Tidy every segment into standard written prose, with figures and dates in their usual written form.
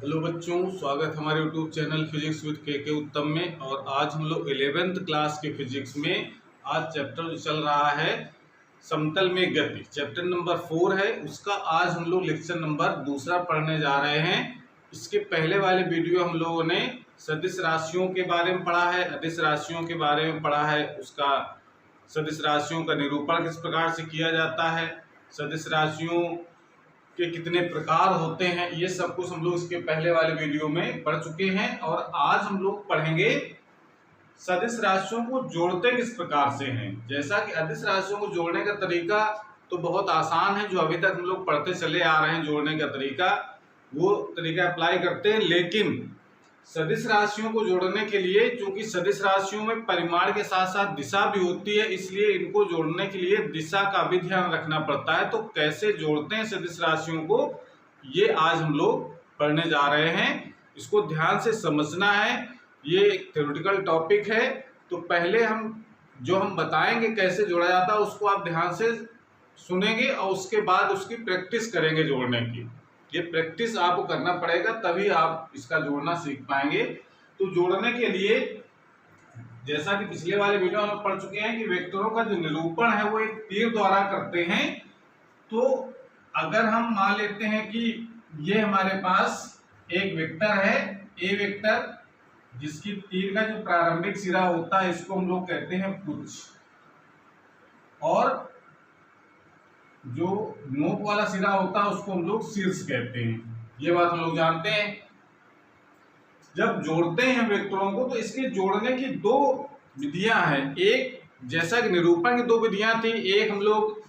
Hello बच्चों, स्वागत हमारे यूट्यूब चैनल फिजिक्स विद के उत्तम में। और आज हम लोग 11th क्लास के फिजिक्स में आज चैप्टर जो चल रहा है समतल में गति, चैप्टर नंबर 4 है। उसका आज हम लोग लेक्चर नंबर 2 पढ़ने जा रहे हैं। इसके पहले वाले वीडियो हम लोगों ने सदिश राशियों के बारे में पढ़ा है, अदिश राशियों के बारे में पढ़ा है, उसका सदिश राशियों का निरूपण किस प्रकार से किया जाता है, सदिश राशियों के कितने प्रकार होते हैं, ये सब कुछ हम लोग इसके पहले वाले वीडियो में पढ़ चुके हैं। और आज हम लोग पढ़ेंगे सदिश राशियों को जोड़ते किस प्रकार से हैं। जैसा कि अदिश राशियों को जोड़ने का तरीका तो बहुत आसान है, जो अभी तक हम लोग पढ़ते चले आ रहे हैं, जोड़ने का तरीका वो तरीका अप्लाई करते हैं। लेकिन सदिश राशियों को जोड़ने के लिए, क्योंकि सदिश राशियों में परिमाण के साथ साथ दिशा भी होती है, इसलिए इनको जोड़ने के लिए दिशा का भी ध्यान रखना पड़ता है। तो कैसे जोड़ते हैं सदिश राशियों को, ये आज हम लोग पढ़ने जा रहे हैं। इसको ध्यान से समझना है, ये एक थ्योरेटिकल टॉपिक है। तो पहले हम बताएंगे कैसे जोड़ा जाता है, उसको आप ध्यान से सुनेंगे और उसके बाद उसकी प्रैक्टिस करेंगे जोड़ने की। ये प्रैक्टिस आपको करना पड़ेगा, तभी आप इसका जोड़ना सीख पाएंगे। तो जोड़ने के लिए, जैसा कि पिछले वाले वीडियो में पढ़ चुके हैं कि वेक्टरों का जो निरूपण है वो एक तीर द्वारा करते हैं। तो अगर हम मान लेते हैं कि ये हमारे पास एक वेक्टर है, ए वेक्टर, जिसकी तीर का जो प्रारंभिक सिरा होता है इसको हम लोग कहते हैं पुच्छ, और जो नोक वाला सिरा होता है उसको हम लोग शीर्ष कहते हैं। ये बात हम लोग जानते हैं। जब जोड़ते हैं वेक्टरों को तो इसके जोड़ने की दो विधियां हैं। एक, जैसा कि निरूपण की दो विधियां थी, एक हम लोग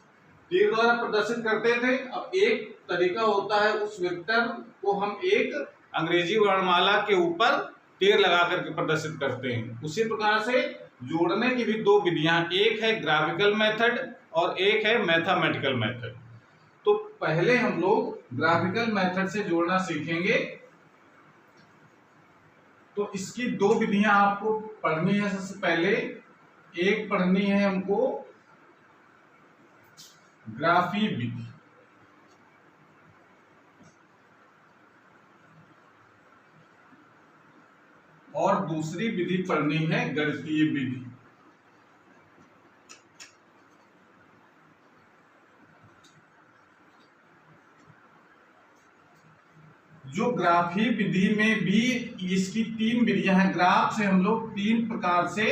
तीर द्वारा प्रदर्शित करते थे, अब एक तरीका होता है उस वेक्टर को हम एक अंग्रेजी वर्णमाला के ऊपर तीर लगा करके प्रदर्शित करते हैं। उसी प्रकार से जोड़ने की भी दो विधियां, एक है ग्राफिकल मेथड और एक है मैथमेटिकल मेथड। तो पहले हम लोग ग्राफिकल मेथड से जोड़ना सीखेंगे। तो इसकी दो विधियां आपको पढ़नी है। सबसे पहले एक पढ़नी है हमको ग्राफी विधि, और दूसरी विधि पढ़नी है गणितीय विधि। जो ग्राफी विधि में भी इसकी तीन विधियां हैं। ग्राफ से हम लोग तीन प्रकार से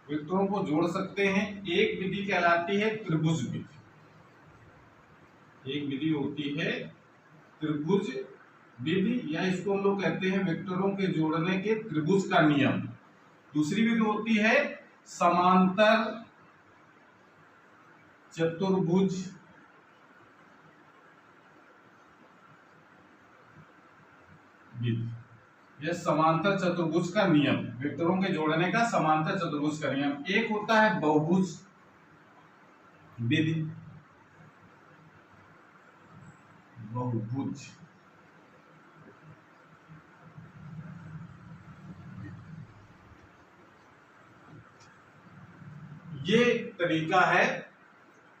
वेक्टरों को जोड़ सकते हैं। एक विधि कहलाती है त्रिभुज विधि, एक विधि होती है त्रिभुज विधि, या इसको हम लोग कहते हैं वेक्टरों के जोड़ने के त्रिभुज का नियम। दूसरी विधि होती है समांतर चतुर्भुज विधि, यह समांतर चतुर्भुज का नियम, वेक्टरों के जोड़ने का समांतर चतुर्भुज का नियम। एक होता है बहुभुज विधि, बहुभुज ये तरीका है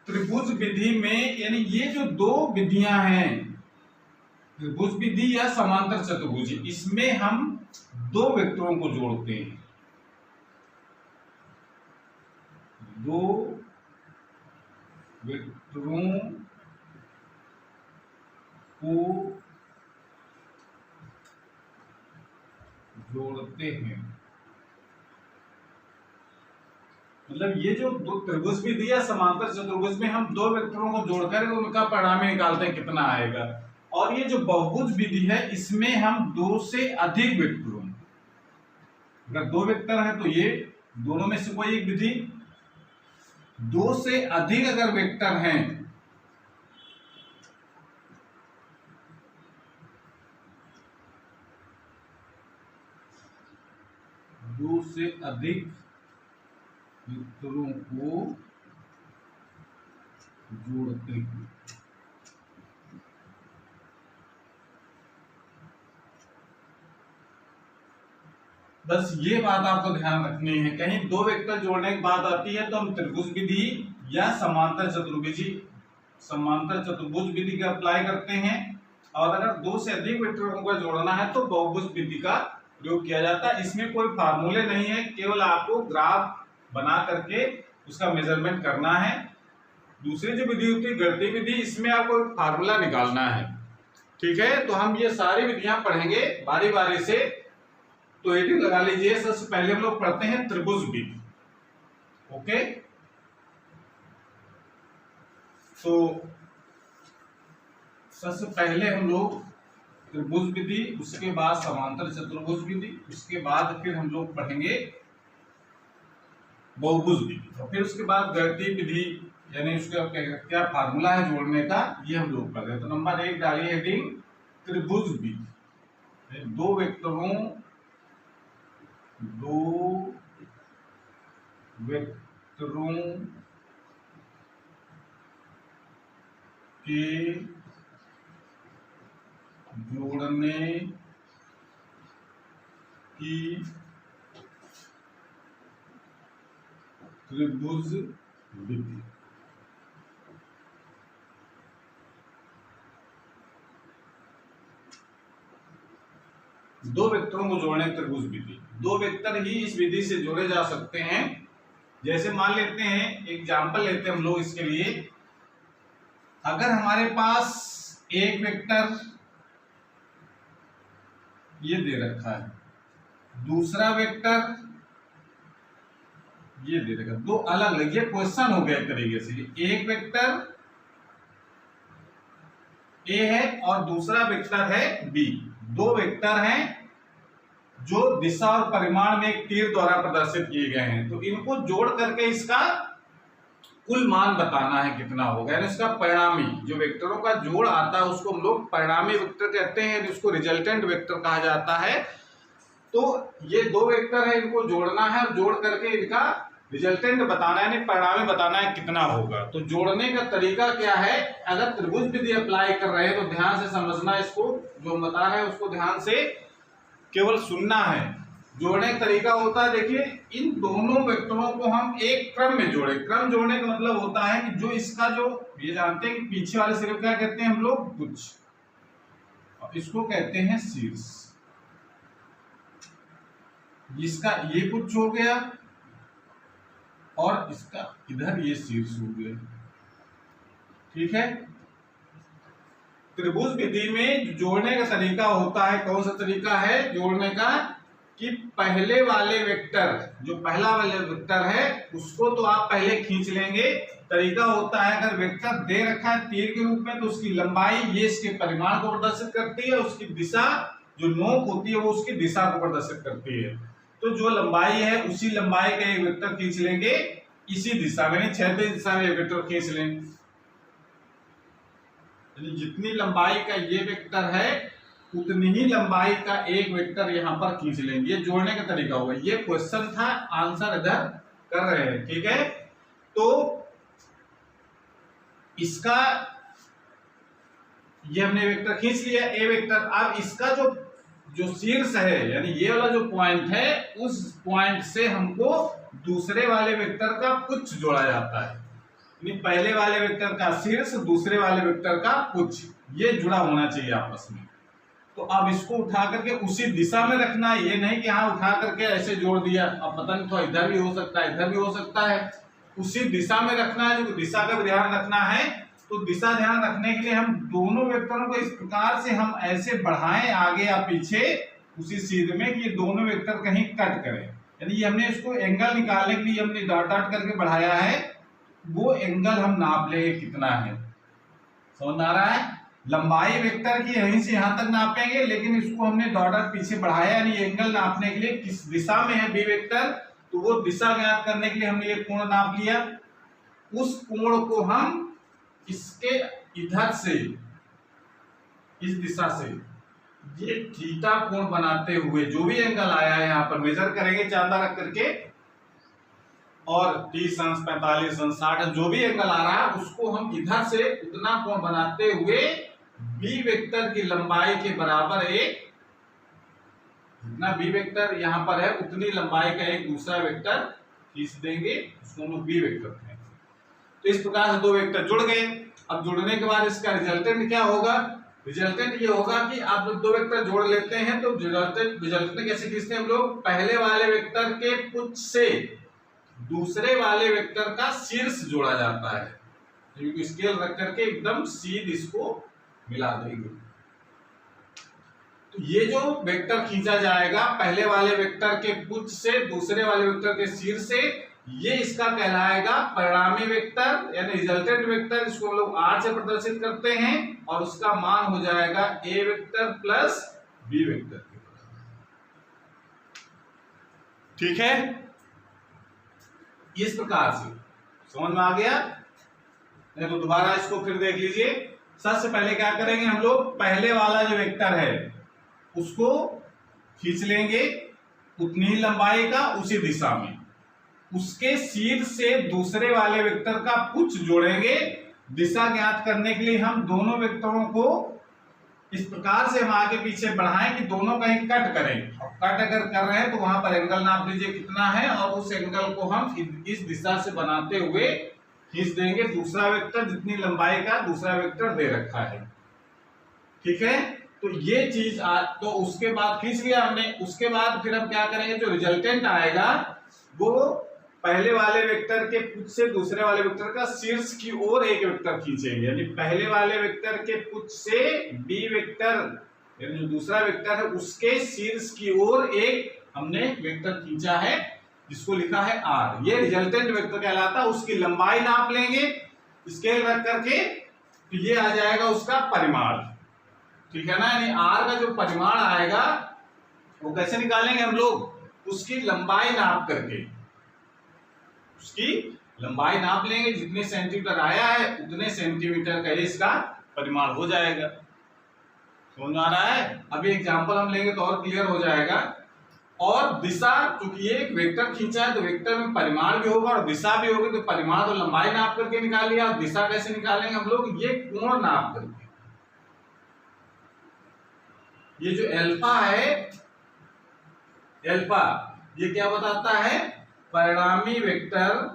त्रिभुज विधि में। यानी ये जो दो विधियां हैं, त्रिभुज विधि या समांतर चतुर्भुज, इसमें हम दो वेक्टरों को जोड़ते हैं। दो वेक्टरों को जोड़ते हैं। मतलब ये जो दो त्रिभुज विधि या समांतर चतुर्भुज में हम दो वेक्टरों को जोड़कर उनका परिणाम निकालते हैं कितना आएगा। और ये जो बहुभुज विधि है, इसमें हम दो से अधिक वेक्टरों, अगर दो वेक्टर है तो ये दोनों में से कोई एक विधि, दो से अधिक अगर वेक्टर हैं दो से अधिक वेक्टरों को जोड़ते हैं। बस ये बात आपको ध्यान रखनी है, कहीं दो वेक्टर जोड़ने की बात आती है तो हम त्रिभुज विधि या समांतर चतुर्भुज विधि का अप्लाई करते हैं। और अगर दो से अधिक वेक्टरों को जोड़ना है तो बहुभुज विधि का प्रयोग किया जाता है। इसमें कोई फार्मूले नहीं है, केवल आपको ग्राफ बना करके उसका मेजरमेंट करना है। दूसरी जो विधि होती है गणितीय विधि, इसमें आपको एक फार्मूला निकालना है। ठीक है, तो हम ये सारी विधियां पढ़ेंगे बारी बारी से, तो हेडिंग लगा लीजिए। सबसे पहले हम लोग पढ़ते हैं त्रिभुज विधि। ओके, तो सबसे पहले हम लोग त्रिभुज विधि, उसके बाद समांतर चतुर्भुज विधि, उसके बाद फिर हम लोग पढ़ेंगे बहुभुज विधि, और फिर उसके बाद गणितीय विधि, यानी उसका क्या फार्मूला है जोड़ने का, ये हम लोग पढ़ रहे हैं। तो नंबर 1 डालिए हेडिंग त्रिभुज विधि। दो वेक्टरों के जोड़ने की त्रिभुज विधि। दो वेक्टरों को जोड़ने त्रिभुज विधि। दो वेक्टर ही इस विधि से जोड़े जा सकते हैं। जैसे मान लेते हैं, एग्जांपल लेते हैं हम लोग इसके लिए। अगर हमारे पास एक वेक्टर ये दे रखा है, दूसरा वेक्टर ये दे रखा, दो अलग अलग, ये क्वेश्चन हो गया एक तरीके से। एक वेक्टर ए है और दूसरा वेक्टर है बी। दो वेक्टर हैं जो दिशा और परिमाण में एक तीर द्वारा प्रदर्शित किए गए हैं। तो इनको जोड़ करके इसका कुल मान बताना है कितना होगा, यानी इसका परिणामी जो वेक्टरों का जोड़ आता है उसको हम लोग परिणामी वेक्टर कहते हैं, जिसको रिजल्टेंट वेक्टर कहा जाता है। तो ये दो वेक्टर है, इनको जोड़ना है और जोड़ करके इनका रिजल्टेंट बताना है, यानी परिणामी बताना है कितना होगा। तो जोड़ने का तरीका क्या है, अगर त्रिभुज विधि अप्लाई कर रहे हैं तो ध्यान से समझना, इसको जो बता रहे हैं उसको ध्यान से केवल सुनना है। जोड़ने का तरीका होता है, देखिए इन दोनों वेक्टरों को हम एक क्रम में जोड़े। क्रम जोड़ने का मतलब होता है कि जो इसका जो ये जानते हैं कि पीछे वाले सिरे क्या कहते हैं हम लोग, पुच्छ, और इसको कहते हैं शीर्ष। इसका ये पुच्छ हो गया और इसका इधर ये शीर्ष हो गया। ठीक है, त्रिभुज विधि में जोड़ने का तरीका होता है, कौन सा तरीका है जोड़ने का, कि पहले वाले वेक्टर, जो पहला वाले वेक्टर है उसको तो आप पहले खींच लेंगे। तरीका होता है, अगर वेक्टर दे रखा है तीर के रूप में तो उसकी लंबाई ये इसके परिमाण को प्रदर्शित करती है, उसकी दिशा जो नोक होती है वो उसकी दिशा को प्रदर्शित करती है। तो जो लंबाई है उसी लंबाई का एक वेक्टर खींच लेंगे इसी दिशा में, क्षैतिज दिशा में एक वेक्टर खींच लेंगे। जितनी लंबाई का ये वेक्टर है उतनी ही लंबाई का एक वेक्टर यहां पर खींच लेंगे। ये जोड़ने का तरीका होगा। ये क्वेश्चन था, आंसर इधर कर रहे हैं। ठीक है, तो इसका ये हमने वेक्टर खींच लिया ए वेक्टर। अब इसका जो शीर्ष है, यानी ये वाला जो पॉइंट है, उस पॉइंट से हमको दूसरे वाले वेक्टर का पुच्छ जोड़ा जाता है। यानी पहले वाले वेक्टर का शीर्ष, दूसरे वाले वेक्टर का पुच्छ, ये जुड़ा होना चाहिए आपस में। तो अब इसको उठा करके उसी दिशा में रखना है, ये नहीं कि हाँ उठा करके ऐसे जोड़ दिया। अब पता नहीं, तो इधर भी हो सकता है, इधर भी हो सकता है। उसी दिशा में रखना है, जो दिशा का ध्यान रखना है। तो दिशा ध्यान रखने के लिए हम दोनों वेक्टरों को इस प्रकार से हम ऐसे बढ़ाएं आगे या पीछे उसी सीध में, कि ये दोनों वेक्टर कहीं कट करें। यानी ये हमने इसको एंगल निकालने के लिए हमने डॉट डॉट करके बढ़ाया है, वो एंगल हम नाप लेंगे कितना है। समझ आ रहा है, लंबाई वेक्टर की यहीं से यहां तक नापेंगे, लेकिन इसको हमने डॉट डॉट पीछे बढ़ाया, यानी एंगल नापने के लिए किस दिशा में है बी वेक्टर, तो वो दिशा ज्ञात करने के लिए हमने ये कोण नाप लिया। उस कोण को हम इसके इधर से, इस दिशा से ये थीटा कोण बनाते हुए जो भी एंगल आया है यहाँ पर मेजर करेंगे चांदा रख करके, और 30 अंश, 45 अंश, 60 अंश, जो भी एंगल आ रहा है उसको हम इधर से उतना कोण बनाते हुए बी वेक्टर की लंबाई के बराबर एक, जितना बी वेक्टर यहाँ पर है उतनी लंबाई का एक दूसरा वेक्टर खींच देंगे, उसको हम बी वेक्टर कहेंगे। तो इस प्रकार से दो वेक्टर जुड़ गए। अब जुड़ने के बाद इसका रिजल्टेंट क्या होगा, रिजल्टेंट ये होगा कि आप लोग दो वेक्टर जोड़ लेते हैं तो रिजल्टेंट कैसे खींचते हैं हम लोग, पहले वाले वेक्टर के पुच्छ से दूसरे वाले वेक्टर का शीर्ष जोड़ा जाता है, क्योंकि स्केल रख करके एकदम सीध इसको मिला देंगे। तो ये जो वेक्टर खींचा जाएगा पहले वाले वेक्टर के पुच्छ से दूसरे वाले वेक्टर के शीर्ष से, ये इसका कहलाएगा परिणामी वेक्टर यानी रिजल्टेंट वेक्टर। इसको हम लोग R से प्रदर्शित करते हैं और उसका मान हो जाएगा A vector plus B vector. ठीक है, इस प्रकार से समझ में आ गया। नहीं तो दोबारा इसको फिर देख लीजिए। सबसे पहले क्या करेंगे हम लोग, पहले वाला जो वेक्टर है उसको खींच लेंगे उतनी ही लंबाई का उसी दिशा में, उसके शीर्ष से दूसरे वाले वेक्टर का पुच्छ जोड़ेंगे। दिशा ज्ञात करने के लिए हम दोनों वेक्टरों को इस प्रकार से हम आगे पीछे बढ़ाएं कि दोनों कहीं कट करें। और कट अगर कर रहे हैं तो वहां पर एंगल नाप लीजिए कितना है, और उस एंगल को हम इस दिशा से बनाते हुए खींच देंगे दूसरा वेक्टर जितनी लंबाई का दूसरा वेक्टर दे रखा है। ठीक है, तो ये चीज तो उसके बाद खींच लिया हमने। उसके बाद फिर हम क्या करेंगे, जो रिजल्टेंट आएगा वो पहले वाले वेक्टर के पुच्छ से दूसरे वाले वेक्टर का शीर्ष की ओर एक वेक्टर खींचेंगे, यानी पहले वाले वेक्टर के पुच्छ से बी वेक्टर यानी जो दूसरा वेक्टर है उसके शीर्ष की ओर एक हमने वेक्टर खींचा है जिसको लिखा है R। ये रिजल्टेंट वेक्टर कहलाता है। उसकी लंबाई नाप लेंगे स्केल रख करके, तो ये आ जाएगा उसका परिमाण। ठीक है ना, यानी R का जो परिमाण आएगा वो कैसे निकालेंगे हम लोग, उसकी लंबाई नाप करके, उसकी लंबाई नाप लेंगे, जितने सेंटीमीटर आया है उतने सेंटीमीटर का इसका परिमाण हो जाएगा। समझ आ रहा है। अभी एग्जांपल हम लेंगे तो और क्लियर हो जाएगा। और दिशा, क्योंकि ये एक वेक्टर खींचा है तो वेक्टर में परिमाण भी होगा और दिशा भी होगी, तो परिमाण तो लंबाई नाप करके निकाल लिया, और दिशा कैसे निकालेंगे हम लोग, ये कोण नाप करके। ये जो एल्फा है, एल्फा ये क्या बताता है, परिणामी वेक्टर,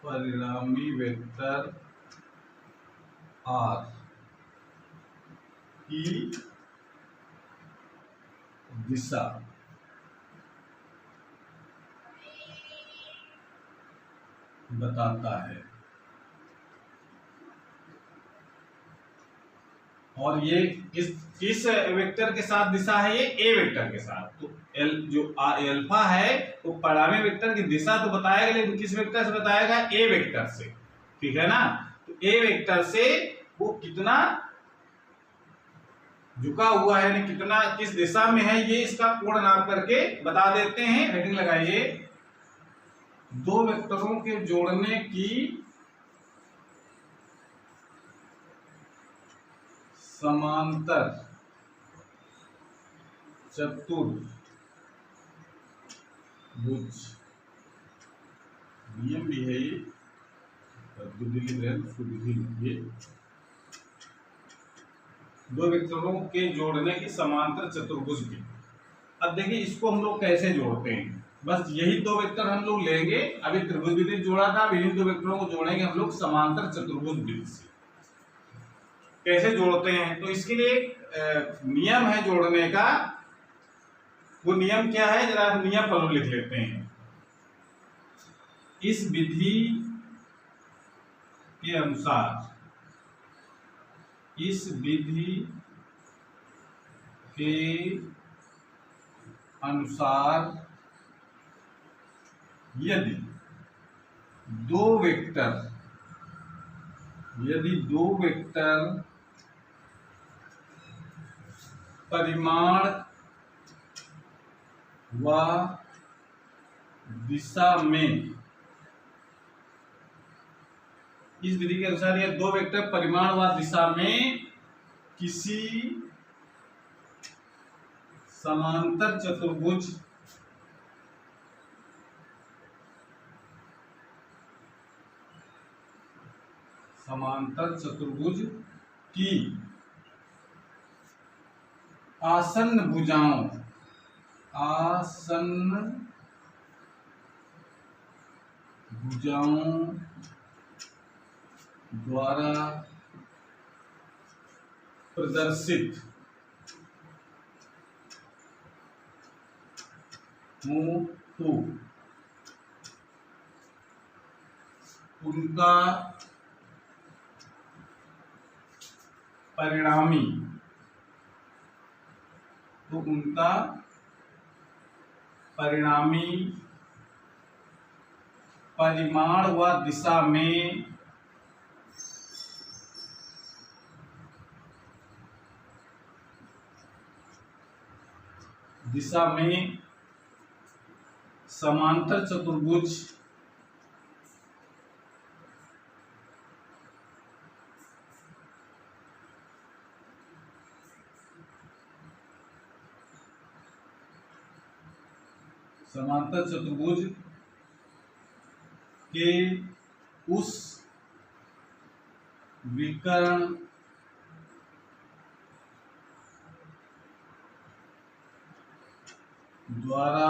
परिणामी वेक्टर R की दिशा बताता है। और ये किस वेक्टर के साथ दिशा है, ये A वेक्टर के साथ। तो जो अल्फा है वो परिणामी वेक्टर की दिशा तो बताएगा, लेकिन किस वेक्टर से बताएगा, A वेक्टर से। ठीक है ना, तो A वेक्टर से वो कितना झुका हुआ है, यानी कितना किस दिशा में है, ये इसका कोण नाप करके बता देते हैं। हेडिंग लगाइए, दो वेक्टरों के जोड़ने की समांतर चतुर्भुज, नियम भी है ये, दो वेक्टरों के जोड़ने की समांतर चतुर्भुज की। अब देखिए इसको हम लोग कैसे जोड़ते हैं, बस यही दो वेक्टर हम लोग लेंगे। अभी त्रिभुज विधि जोड़ा था, अब इन्हीं दो वेक्टरों को जोड़ेंगे हम लोग समांतर चतुर्भुज विधि से। कैसे जोड़ते हैं, तो इसके लिए एक नियम है जोड़ने का। वो नियम क्या है, जरा हम नियम पर लिख लेते हैं। इस विधि के अनुसार, इस विधि के अनुसार यदि दो वेक्टर परिमाण व दिशा में, इस विधि के अनुसार ये दो वेक्टर परिमाण व दिशा में किसी समांतर चतुर्भुज की आसन्न भुजाओं आसन्न भुजाओं द्वारा प्रदर्शित हो तो उनका परिणामी परिमाण व दिशा में समांतर चतुर्भुज के उस विकर्ण द्वारा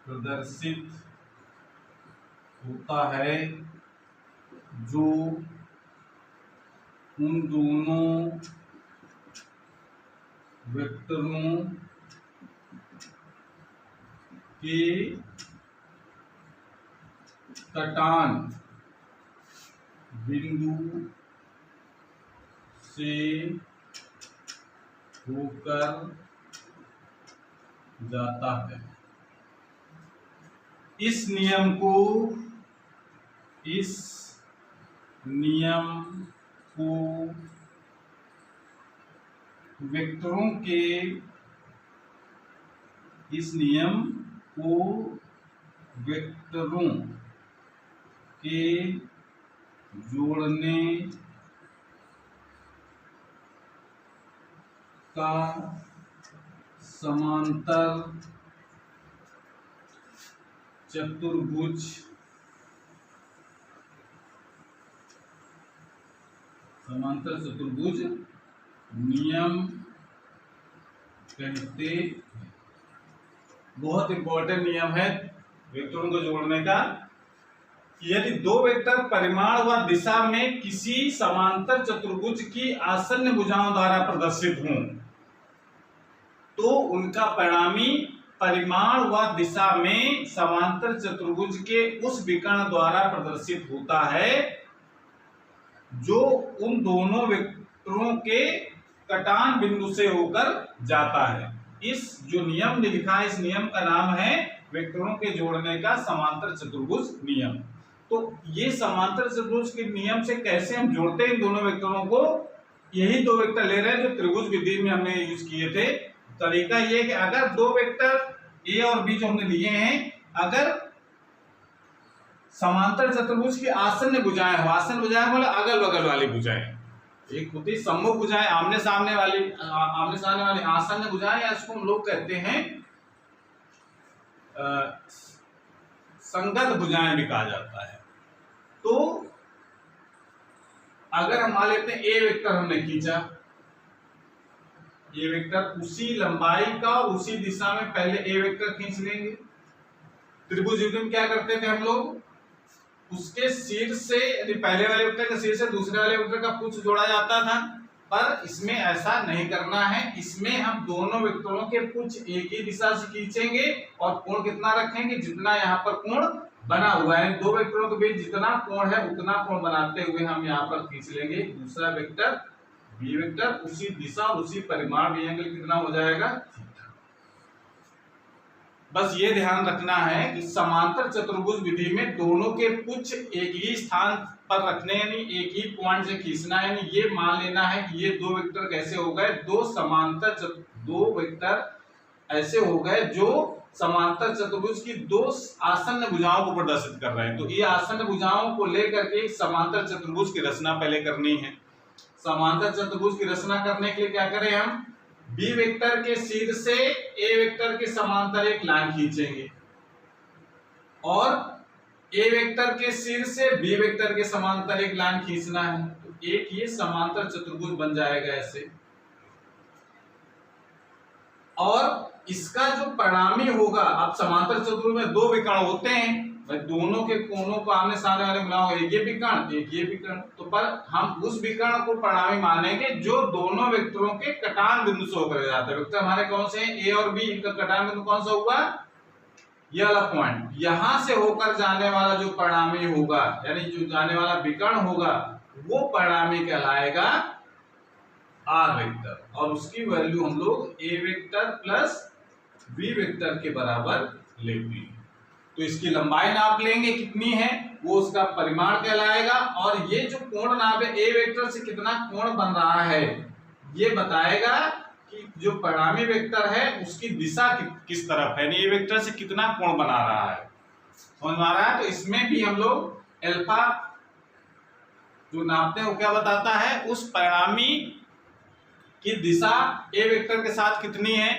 प्रदर्शित होता है जो उन दोनों वेक्टरों के कटान बिंदु से होकर जाता है। इस नियम को वेक्टरों के जोड़ने का समांतर चतुर्भुज नियम कहते हैं। बहुत इंपॉर्टेंट नियम है वेक्टरों को जोड़ने का। यदि दो वेक्टर परिमाण व दिशा में किसी समांतर चतुर्भुज की आसन्न भुजाओं द्वारा प्रदर्शित हों तो उनका परिणामी परिमाण व दिशा में समांतर चतुर्भुज के उस विकर्ण द्वारा प्रदर्शित होता है जो उन दोनों वेक्टरों के कटान बिंदु से होकर जाता है। इस जो नियम लिखा है, इस नियम का नाम है वेक्टरों के जोड़ने का समांतर चतुर्भुज नियम। तो ये समांतर चतुर्भुज के नियम से कैसे हम जोड़ते हैं इन दोनों वेक्टरों को, यही दो वेक्टर ले रहे हैं जो त्रिभुज विधि में हमने यूज किए थे। तरीका ये कि अगर दो वेक्टर ए और बी जो हमने लिए हैं, अगर समांतर चतुर्भुज की आसन्न भुजाएं हो, आसन्न भुजाएं बोले अगल बगल वाली भुजाएं, एक होती है सम्मुख भुजाएं, आमने सामने वाली आसन्न भुजाएं, या इसको हम लोग कहते हैं संगत भुजाएं भी कहा जाता है। तो अगर हम मान लेते हैं ए वेक्टर हमने खींचा, ए वेक्टर उसी लंबाई का और उसी दिशा में पहले ए वेक्टर खींच लेंगे। त्रिभुज युग्म में क्या करते थे हम लोग, उसके शीर्ष से यदि पहले वाले वेक्टर के शीर्ष से दूसरे वाले वेक्टर का कुछ जोड़ा जाता था, पर इसमें ऐसा नहीं करना है। इसमें हम दोनों वेक्टरों के कुछ एक ही दिशा से खींचेंगे और कोण कितना रखेंगे, जितना यहाँ पर कोण बना हुआ है, दो वेक्टरों के बीच जितना कोण है उतना कोण बनाते हुए हम यहाँ पर खींच लेंगे दूसरा वेक्टर बी वेक्टर, उसी दिशा और उसी परिमाण में एंगल कितना हो जाएगा, बस ये ध्यान रखना है कि समांतर चतुर्भुज विधि में दोनों के कुछ एक ही स्थान पर रखने, यानी एक ही पॉइंट से खींचना है। यानी ये मान लेना है कि ये दो वेक्टर कैसे हो गए, दो वेक्टर ऐसे हो गए जो समांतर चतुर्भुज की दो आसन्न भुजाओं को प्रदर्शित कर रहे हैं। तो ये आसन्न भुजाओं को लेकर के एक समांतर चतुर्भुज की रचना पहले करनी है। समांतर चतुर्भुज की रचना करने के लिए क्या करें, हम बी वेक्टर के शीर्ष से ए वेक्टर के समांतर एक लाइन खींचेंगे और ए वेक्टर के शीर्ष से बी वेक्टर के समांतर एक लाइन खींचना है। तो एक ये समांतर चतुर्भुज बन जाएगा ऐसे। और इसका जो परिणामी होगा, अब समांतर चतुर्भुज में दो विकर्ण होते हैं भाई, दोनों के कोनों को आमने सामने वाले मिलाओ, एक ये विकर्ण एक ये विकर्ण, तो पर हम उस विकर्ण को परिणामी मानेंगे जो दोनों वेक्टरों के कटान बिंदु से होकर जाता है। वेक्टर हमारे कौन से हैं, ए और बी, इनका कटान बिंदु कौन सा होगा, ये वाला पॉइंट, यहां से होकर जाने वाला जो परिणामी होगा, यानी जो जाने वाला विकर्ण होगा, वो परिणामी कहलाएगा आर वेक्टर, और उसकी वैल्यू हम लोग ए वेक्टर प्लस बी वेक्टर के बराबर लेते हैं। तो इसकी लंबाई नाप लेंगे कितनी है, वो उसका परिमाण कहलाएगा, और ये जो कोण नाप है ए वेक्टर से कितना कोण बन रहा है, ये बताएगा कि जो परिणामी वेक्टर है उसकी दिशा किस तरफ है, ए वेक्टर से कितना कोण बना रहा है, समझ में आ रहा है। तो इसमें भी हम लोग अल्फा जो नापते हैं वो क्या बताता है, उस परिणामी की दिशा ए वेक्टर के साथ कितनी है,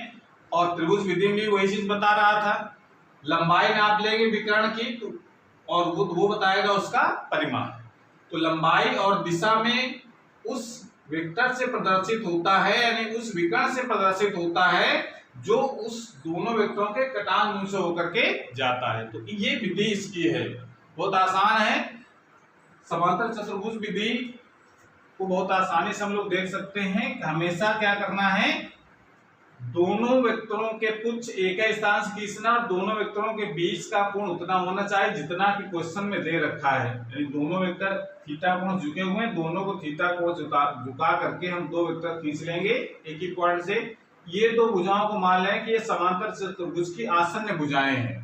और त्रिभुज विधि में वही चीज बता रहा था। लंबाई नाप लेंगे विकर्ण की, तो और वो बताएगा उसका परिमाण। तो लंबाई और दिशा में उस वेक्टर से प्रदर्शित होता है, यानी उस विकर्ण से प्रदर्शित होता है जो उस दोनों वेक्टरों के कटान बिंदु से होकर के जाता है। तो ये विधि इसकी है, बहुत आसान है। समांतर चतुर्भुज विधि को बहुत आसानी से हम लोग देख सकते हैं कि हमेशा क्या करना है, दोनों वेक्टरों के कुछ एक स्थान से खींचना, और दोनों वेक्टरों के बीच का कोण उतना होना चाहिए जितना कि क्वेश्चन में दे रखा है, यानी दोनों वेक्टर थीटा कोण झुके हुए हैं, दोनों को थीटा कोण झुका करके हम दो वेक्टर खींच लेंगे एक ही पॉइंट से। ये दो भुजाओं को मान लें कि ये समांतर चतुर्भुज की आसन्न भुजाएं हैं,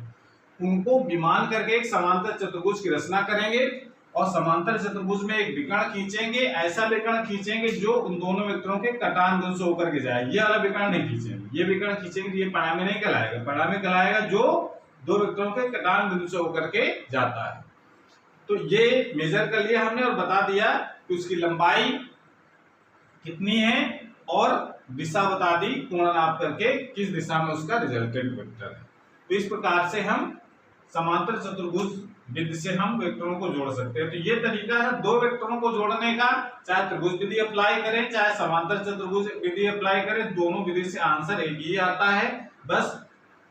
उनको विमान करके एक समांतर चतुर्भुज की रचना करेंगे, और समांतर चतुर्भुज में एक विकर्ण खींचेंगे, ऐसा विकर्ण खींचेंगे जो उन दोनों वेक्टरों के कटान बिंदु से होकर के जाए। ये वाला विकर्ण नहीं खींचेंगे, ये विकर्ण खींचेंगे तो ये परिणामी नहीं कहलाएगा, परिणामी कहलाएगा जो दो वेक्टरों के कटान बिंदु से होकर के जाता है। तो ये मेजर कर लिया हमने और बता दिया कि उसकी लंबाई कितनी है, और दिशा बता दी कोण नाप करके किस दिशा में उसका रिजल्टेंट वेक्टर है। तो इस प्रकार से हम समांतर चतुर्भुज विधि से हम वेक्टरों को जोड़ सकते हैं। तो ये तरीका है दो वेक्टरों को जोड़ने का, चाहे त्रिभुज विधि अप्लाई करें चाहे समांतर चतुर्भुज विधि अप्लाई करें, दोनों विधि से आंसर एक ही आता है, बस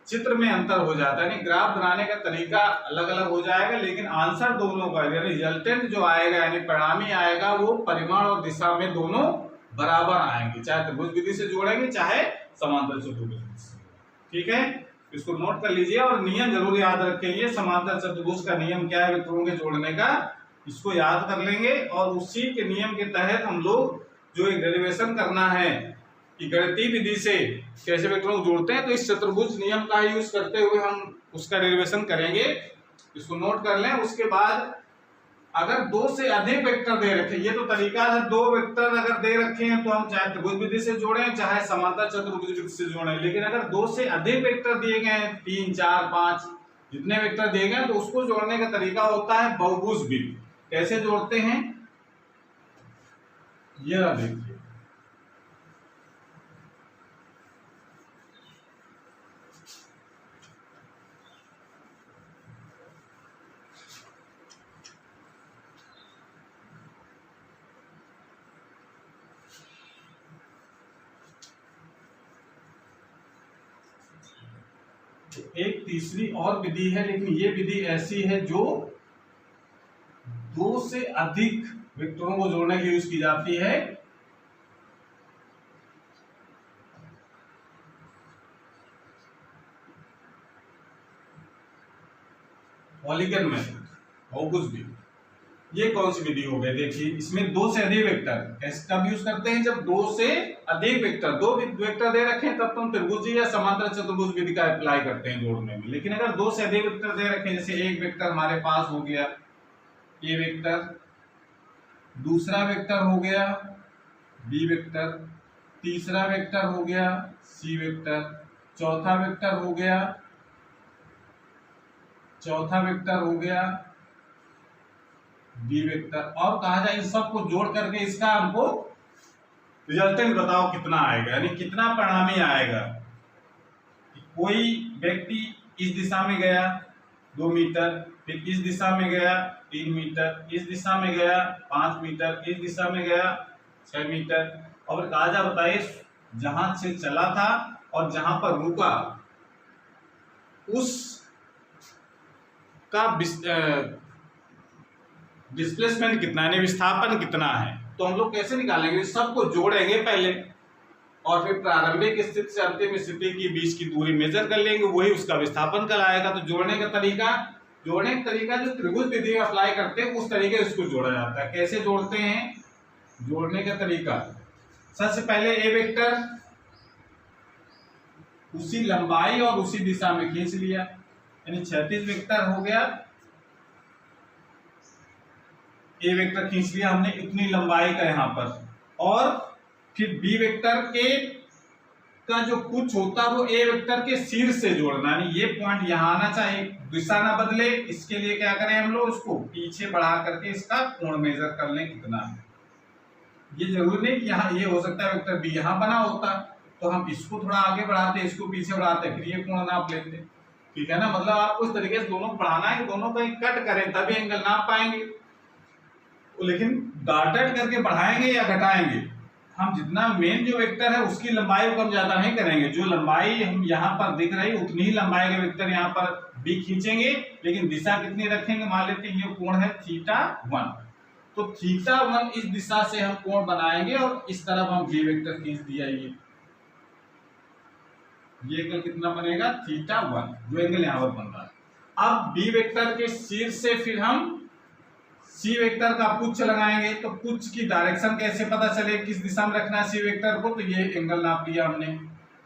चित्र में अंतर हो जाता है, यानी ग्राफ बनाने का तरीका अलग अलग हो जाएगा, लेकिन आंसर दोनों का, यानी रिजल्टेंट जो आएगा यानी परिणामी आएगा, वो परिमाण और दिशा में दोनों बराबर आएंगे, चाहे त्रिभुज विधि से जोड़ेंगे चाहे समांतर चतुर्भुज विधि से। ठीक है, इसको नोट कर लीजिए और नियम जरूर याद रखेंगे। समांतर चतुर्भुज का नियम क्या है वेक्टरों के जोड़ने का, इसको याद कर लेंगे, और उसी के नियम के तहत हम लोग जो एक डेरिवेशन करना है कि गणितीय विधि से कैसे वेक्टरों को जोड़ते हैं, तो इस चतुर्भुज नियम का यूज करते हुए हम उसका डेरिवेशन करेंगे। इसको नोट कर लें। उसके बाद अगर दो से अधिक वेक्टर दे रखे, ये तो तरीका है, दो वेक्टर अगर दे रखे हैं तो हम चाहे त्रिभुज विधि से जोड़ें चाहे समांतर चतुर्भुज विधि से जोड़ें, लेकिन अगर दो से अधिक वेक्टर दिए गए हैं, 3, 4, 5 जितने वेक्टर दिए गए हैं, तो उसको जोड़ने का तरीका होता है बहुभुज विधि। कैसे जोड़ते हैं ये देखिए, एक तीसरी और विधि है, लेकिन ये विधि ऐसी है जो दो से अधिक वेक्टरों को जोड़ने के लिए यूज की जाती है। पॉलीगन मेथड, बहुभुज विधि। ये कौन सी विधि हो गई, देखिए इसमें दो से अधिक वेक्टर कब यूज करते हैं, जब दो से अधिक वेक्टर, दो वेक्टर दे रखे हैं तब तुम त्रिभुज या समांतर चतुर्भुज विधि का अप्लाई करते हैं जोड़ने में। लेकिन अगर दो से अधिक वेक्टर दे रखे हैं, जैसे एक वेक्टर हमारे पास हो गया ए वेक्टर, दूसरा वेक्टर हो गया बी वेक्टर, तीसरा वेक्टर हो गया सी वेक्टर, चौथा वेक्टर हो गया डी वेक्टर, और कहा जाए इन सबको जोड़ करके इसका हमको रिजल्टेंट बताओ कितना आएगा, यानी कितना परिणामी आएगा। कोई व्यक्ति इस दिशा में गया 2 मीटर, फिर इस दिशा में गया 3 मीटर, इस दिशा में गया 5 मीटर, इस दिशा में गया 6 मीटर, और कहा जा बताइए जहां से चला था और जहां पर रुका उस का डिस्प्लेसमेंट कितना है, विस्थापन कितना है। तो हम लोग कैसे निकालेंगे, सबको जोड़ेंगे पहले और फिर प्रारंभिक स्थिति से अंतिम स्थिति के बीच की दूरी मेजर कर लेंगे, वही उसका विस्थापन कहलाएगा। तो जोड़ने का तरीका जो त्रिभुज विधि में अप्लाई करते हैं उस तरीके से इसको जोड़ा जाता है। कैसे जोड़ते हैं, जोड़ने का तरीका, सबसे पहले ए वेक्टर उसी लंबाई और उसी दिशा में खींच लिया, यानी क्षैतिज वेक्टर हो गया, ए वेक्टर खींच लिया हमने इतनी लंबाई का यहां पर, और फिर बी वेक्टर का जो कुछ होता है वो ए वेक्टर के शीर्ष से जोड़ना, यानी ये पॉइंट यहां आना चाहिए, दिशा ना बदले। इसके लिए क्या करें हम लोग, उसको पीछे बढ़ा करके इसका कोण मेजर कर लें कितना है। ये जरूरी नहीं कि यहाँ ये हो सकता है वेक्टर बी यहाँ बना होता, तो हम इसको थोड़ा आगे बढ़ाते, इसको पीछे बढ़ाते, फिर ये कोण नाप लेते। ठीक है ना, मतलब आपको इस तरीके से दोनों बढ़ाना है, दोनों कहीं कट करें तभी एंगल नाप पाएंगे। लेकिन डॉटेड करके बढ़ाएंगे या घटाएंगे, हम जितना मेन जो वेक्टर है उसकी लंबाई को कम ज्यादा नहीं करेंगे, जो लंबाई हम यहाँ पर दिख रही उतनी ही लंबाई के वेक्टर यहाँ पर बी खींचेंगे, लेकिन दिशा कितनी रखेंगे, मान लेते हैं ये कोण है θ1, तो θ1 इस दिशा से हम कोण बनाएंगे और इस तरफ हम बी वेक्टर खींच दिया, ये एंगल कितना बनेगा θ1, जो एंगल यहाँ पर बन रहा है। अब बी वेक्टर के शीर्ष से फिर हम सी वेक्टर का पुच्छ लगाएंगे, तो पुच्छ की डायरेक्शन कैसे पता चले, किस दिशा में रखना है सी वेक्टर को, तो ये एंगल नाप लिया हमने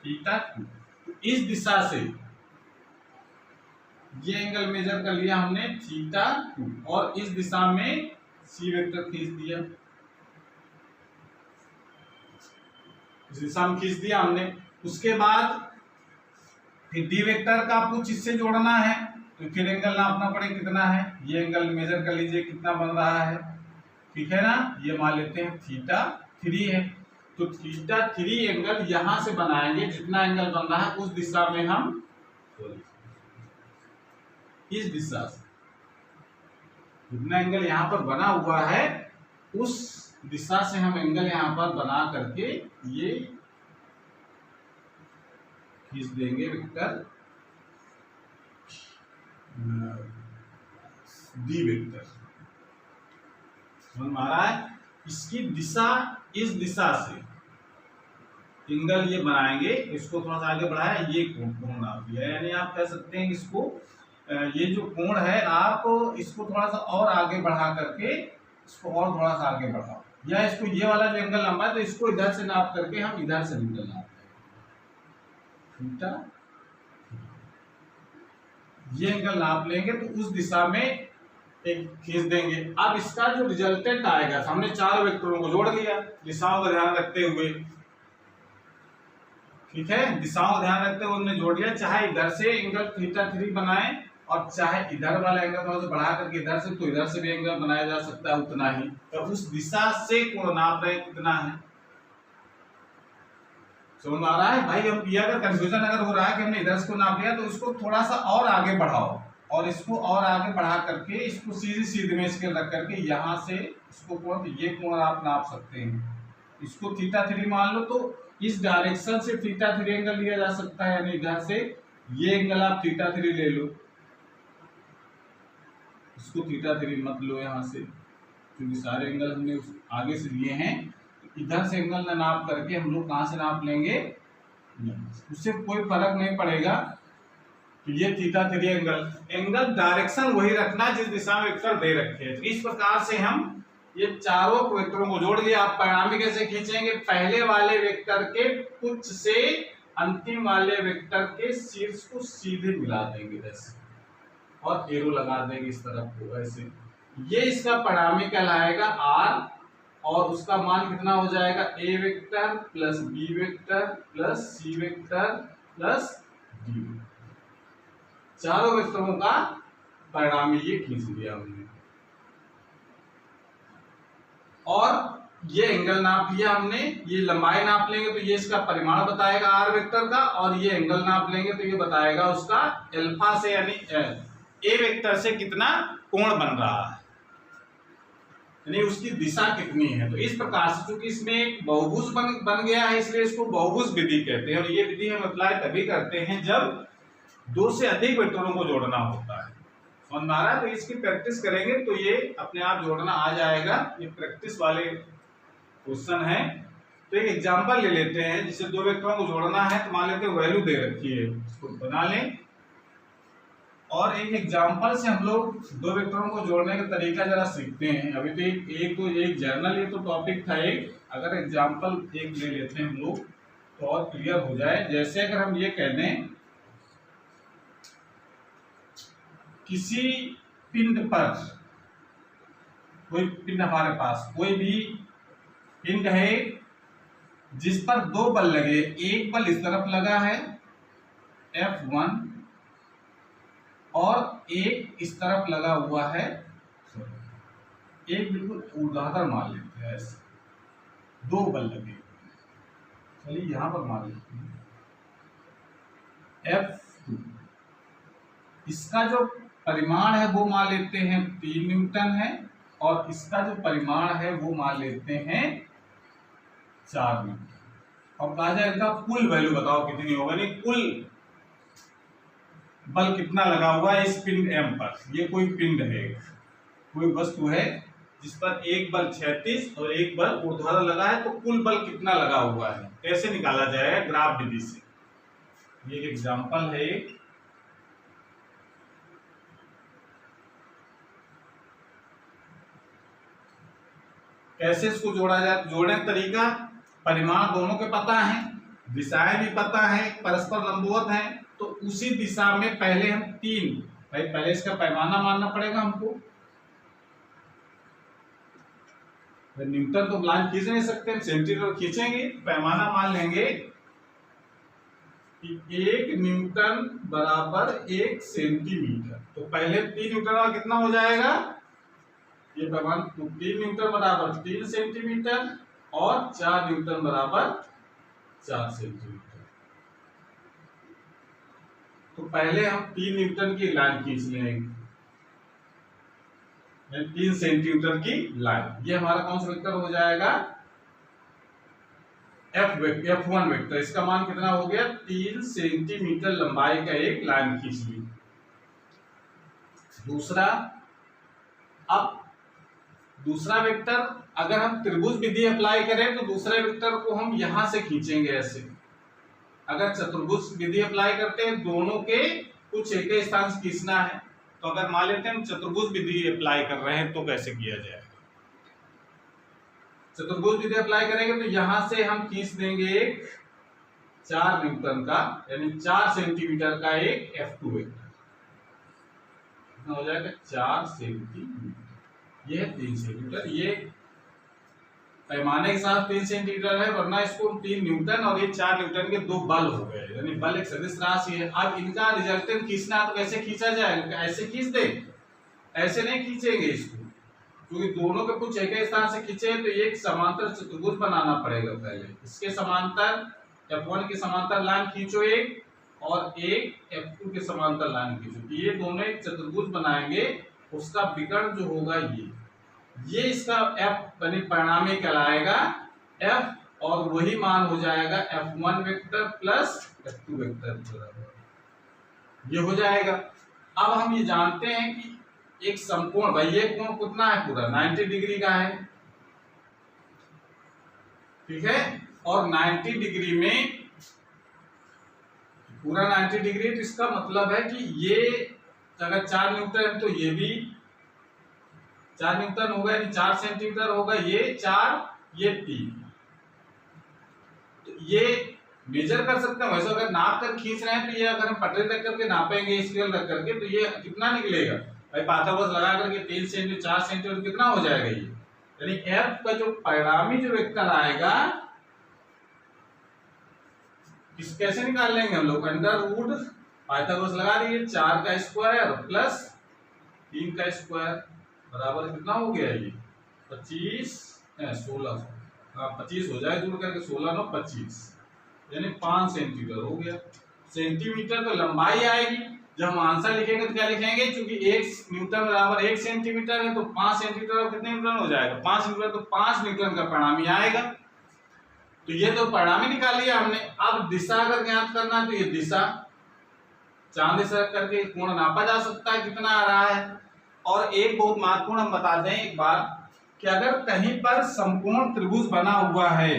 θ2, इस दिशा से ये एंगल मेजर कर लिया हमने θ2 और इस दिशा में सी वेक्टर खींच दिया, इस दिशा में खींच दिया हमने। उसके बाद फिर डी वेक्टर का पुच्छ इससे जोड़ना है, तो फिर एंगल नापना पड़े कितना है, ये एंगल मेजर कर लीजिए कितना बन रहा है। ठीक है ना, ये मान लेते हैं θ3 है, तो θ3 एंगल यहां से बनाएंगे, जितना एंगल बन रहा है उस दिशा में हम इस दिशा से जितना एंगल यहाँ पर बना हुआ है उस दिशा से हम एंगल यहाँ पर बना करके ये खींच देंगे वेक्टर डी वेक्टर, समझ में आ रहा है। इसकी दिशा इस दिशा से एंगल ये बनाएंगे, इसको थोड़ा सा आगे बढ़ाया, ये कोण नाप दिया, यानी आप कह सकते हैं इसको ये जो कोण है आप इसको थोड़ा सा और आगे बढ़ा करके इसको और थोड़ा सा आगे बढ़ाओ, या इसको ये वाला जो एंगल लंबा है तो इसको इधर से नाप करके हम इधर से एंगल नापते हैं, ये एंगल नाप लेंगे तो उस दिशा में एक खींच देंगे। अब इसका जो रिजल्टेंट आएगा, हमने चार वेक्टरों को जोड़ लिया दिशाओं का ध्यान रखते हुए, ठीक है, दिशाओं का ध्यान रखते हुए हमने जोड़ लिया, चाहे इधर से एंगल θ3 बनाए और चाहे इधर वाला एंगल थोड़ा सा बढ़ा करके इधर से, तो इधर से भी एंगल बनाया जा सकता है उतना ही, तो उस दिशा से कोण नाप रहे कितना है, समझ में आ रहा है भाई। हम किया अगर कंफ्यूजन अगर हो रहा है कि हमने इधर से नाप लिया तो उसको थोड़ा सा और आगे बढ़ाओ और इसको और आगे बढ़ा करके इसको सीधे में स्केल रख करके यहाँ से इसको कोण, तो ये कोण आप नाप सकते हैं, इसको θ3 मान लो, तो इस डायरेक्शन से θ3 एंगल लिया जा सकता है, यानी इधर से ये एंगल आप θ3 ले लो, इसको θ3 मत लो यहाँ से, क्योंकि सारे एंगल हमने आगे से लिए हैं, इधर से एंगल नाप करके हम लोग कहाँ से नाप लेंगे, उससे कोई फर्क नहीं पड़ेगा। तो ये θ3 एंगल डायरेक्शन वही रखना जिस दिशा में वेक्टर दे रखे हैं। तो इस प्रकार से हम ये चारों वेक्टरों को जोड़ लिया। आप परिणामी कैसे खींचेंगे, पहले वाले वेक्टर के पुच्छ से अंतिम वाले वेक्टर के शीर्ष को सीधे मिला देंगे जैसे, और एरो लगा देंगे इस तरफ को ऐसे, ये इसका परिणामी कहलाएगा r, और उसका मान कितना हो जाएगा, A vector plus B vector plus C vector plus D vector, चारों वेक्टरों का परिणामी ये खींच लिया हमने, और ये एंगल नाप लिया हमने, ये लंबाई नाप लेंगे तो ये इसका परिमाण बताएगा आर वेक्टर का, और ये एंगल नाप लेंगे तो ये बताएगा उसका अल्फा से यानी ए वेक्टर से कितना कोण बन रहा है। यानी उसकी दिशा कितनी है। तो इस प्रकार से चूंकि इसमें एक बहुभुज बन गया है, इसलिए इसको बहुभुज विधि कहते हैं। और ये विधि हम अप्लाई तभी करते हैं जब दो से अधिक वेक्टरों को जोड़ना होता है। समझ में आ रहा है? तो इसकी प्रैक्टिस करेंगे तो ये अपने आप जोड़ना आ जाएगा। ये प्रैक्टिस वाले क्वेश्चन है। तो एक एग्जांपल ले लेते हैं, जिसे दो वेक्टरों को जोड़ना है। तो मान लेते हैं वैल्यू दे रखी है, इसको बना लें। और एक एग्जांपल से हम लोग दो वेक्टरों को जोड़ने का तरीका जरा सीखते हैं। अभी तो एक जर्नल, ये तो टॉपिक था एक। अगर एग्जांपल एक ले लेते हैं हम लोग तो और क्लियर हो जाए। जैसे अगर हम ये कह दें किसी पिंड पर, कोई पिंड हमारे पास कोई भी पिंड है जिस पर दो बल लगे, एक बल इस तरफ लगा है F1 और एक इस तरफ लगा हुआ है, एक बिल्कुल उदाहरण मान लेते हैं, ऐसे दो बल लगे। चलिए यहां पर मान लेते हैं F2। इसका जो परिमाण है वो मान लेते हैं 3 न्यूटन है, और इसका जो परिमाण है वो मान लेते हैं 4 न्यूटन। अब कहा जाए इनका कुल वैल्यू बताओ कितनी होगा, नहीं कुल बल कितना लगा हुआ है इस पिंड M पर। ये कोई पिंड है, कोई वस्तु है जिस पर एक बल क्षैतिज और एक बल ऊर्ध्वाधर लगा है। तो कुल बल कितना लगा हुआ है कैसे निकाला जाएगा, ग्राफ विधि से। ये एक एग्जांपल है। कैसे इसको जोड़ा जाए, जोड़ने का तरीका, परिमाण दोनों के पता है, दिशाएं भी पता है, परस्पर लंबवत है। तो उसी दिशा में पहले हम पहले इसका पैमाना मानना पड़ेगा हमको। न्यूटन तो लाइन खींच नहीं सकते, सेंटीमीटर खींचेंगे। पैमाना मान लेंगे कि 1 न्यूटन बराबर 1 सेंटीमीटर। तो पहले 3 न्यूटन का कितना हो जाएगा, ये पैमाना 3 न्यूटन बराबर 3 सेंटीमीटर और 4 न्यूटन बराबर 4 सेंटीमीटर। तो पहले हम 3 न्यूटन की लाइन खींच लेंगे, 3 सेंटीमीटर की लाइन। ये हमारा कौन सा वेक्टर हो जाएगा, F1 वेक्टर। इसका मान कितना हो गया, 3 सेंटीमीटर लंबाई का एक लाइन खींच ली। अब दूसरा वेक्टर, अगर हम त्रिभुज विधि अप्लाई करें तो दूसरे वेक्टर को हम यहां से खींचेंगे ऐसे। अगर चतुर्भुज विधि अप्लाई करते हैं, दोनों के कुछ एक ही स्थान से खींचना है। तो अगर मान लेते हैं हम चतुर्भुज विधि अप्लाई कर रहे हैं तो कैसे किया जाएगा। चतुर्भुज विधि अप्लाई करेंगे तो यहां से हम खींच देंगे एक 4 न्यूटन का, यानी 4 सेंटीमीटर का एक F2 वेक्टर। कितना हो जाएगा, 4 सेंटीमीटर। ये 3 सेंटीमीटर, ये पैमाने के साथ 3 सेंटीमीटर है, वरना इसको 3 न्यूटन और ये 4 न्यूटन के दो बल हो गए। यानी बल एक सदिश राशि है। अब इनका रिजल्टेंट खींचना तो कैसे खींचा जाएगा, ऐसे खींच दे, ऐसे नहीं खींचेंगे इसको, क्योंकि दोनों के कुछ एक ही स्थान से खींचे तो एक समांतर चतुर्भुज बनाना पड़ेगा। पहले इसके समांतर F1 के समांतर लाइन खींचो एक, और एक F2 के समांतर लाइन खींचो। ये दोनों एक चतुर्भुज बनाएंगे। उसका विकर्ण जो होगा ये इसका F यानी परिणामी कहलाएगा F, और वही मान हो जाएगा F1 vector plus F2 vector, ये हो जाएगा। अब हम ये जानते हैं कि एक समकोण, भाई ये कोण कितना है, पूरा 90 डिग्री का है, ठीक है। और 90 डिग्री में पूरा 90 डिग्री, तो इसका मतलब है कि ये अगर 4 न्यूटन है तो ये भी 4 न्यूटन होगा, यानी 4 सेंटीमीटर होगा। ये 4, ये 3। तो ये मेजर कर सकते हैं। वैसे अगर नाप कर खींच रहे हैं तो ये अगर हम पटरी रख करके नापेंगे, स्केल रख करके, तो ये कितना निकलेगा भाई, पाथागोरस लगा करके 3 सेंटीमीटर 4 सेंटीमीटर कितना हो जाएगा ये। यानी F का जो परिणामी जो वेक्टर आएगा, इस कैसे निकाल लेंगे हम लोग, अंडर रूट पाइथागोरस लगा दिए, 4 का स्क्वायर प्लस 3 का स्क्वायर बराबर कितना हो गया, ये 16 25 हो जाए, जोड़ करके 16 9 25, यानी 5 सेंटीमीटर हो गया। सेंटीमीटर तो लंबाई आएगी, जब हम आंसर लिखेंगे तो क्या लिखेंगे, क्योंकि 1 न्यूटन बराबर 1 सेंटीमीटर है तो 5 सेंटीमीटर और कितने न्यूटन हो जाएगा, 5 न्यूटन, तो 5 न्यूटन का परिणामी आएगा। तो ये तो परिणामी निकाल लिया हमने। अब दिशा अगर ज्ञात करना है तो ये दिशा चांद दिशा करके कोण नापा जा सकता है कितना आ रहा है। और एक बहुत महत्वपूर्ण हम बता दें एक बार कि अगर कहीं पर समकोण त्रिभुज बना हुआ है,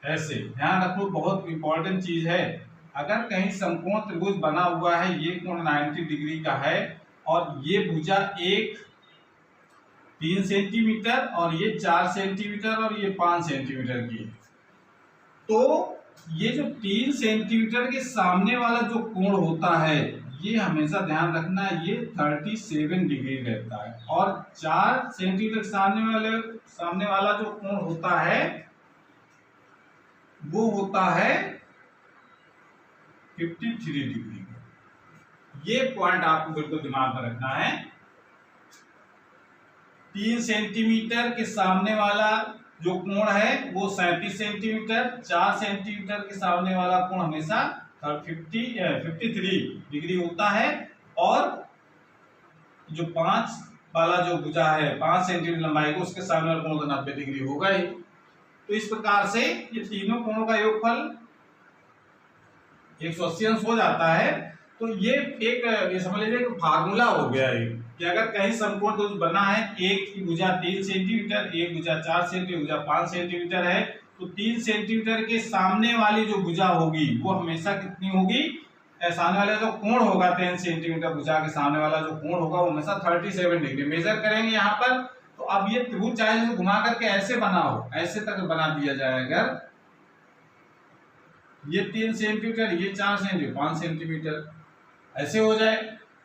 ऐसे ध्यान रखो, बहुत इंपॉर्टेंट चीज है, अगर कहीं समकोण त्रिभुज बना हुआ है, ये कोण 90 डिग्री का है और ये भुजा एक 3 सेंटीमीटर और ये 4 सेंटीमीटर और ये 5 सेंटीमीटर की है, तो ये जो 3 सेंटीमीटर के सामने वाला जो कोण होता है ये हमेशा ध्यान रखना, ये 37 डिग्री रहता है और 4 सेंटीमीटर सामने वाला जो कोण होता है वो होता है 53 डिग्री। ये पॉइंट आपको बिल्कुल दिमाग में रखना है। 3 सेंटीमीटर के सामने वाला जो कोण है वो 37 सेंटीमीटर, 4 सेंटीमीटर के सामने वाला कोण हमेशा 53 डिग्री होता है और जो 5 वाला जो भुजा है 5 सेंटीमीटर लंबाई को, उसके सामने वाला कोण 90 डिग्री होगा ही। तो इस प्रकार से ये तीनों कोणों का योगफल 180 अंश हो जाता है। तो ये समझ लीजिए फार्मूला हो गया है कि अगर कहीं समकोण त्रिभुज बना है, एक की भुजा 3 सेंटीमीटर, एक भुजा 4 सेंटीमीटर, भुजा 5 सेंटीमीटर है, तो 3 सेंटीमीटर के सामने वाली जो भुजा होगी वो हमेशा कितनी होगी, सामने वाला जो कोण होगा 10 सेंटीमीटर भुजा के सामने वाला जो कोण होगा वो हमेशा 37 डिग्री मेजर करेंगे यहाँ पर। तो अब ये त्रिभुज चाहे घुमा करके ऐसे बना हो, ऐसे तक बना दिया जाए, अगर ये 3 सेंटीमीटर, ये 4 सेंटीमीटर, 5 सेंटीमीटर ऐसे हो जाए,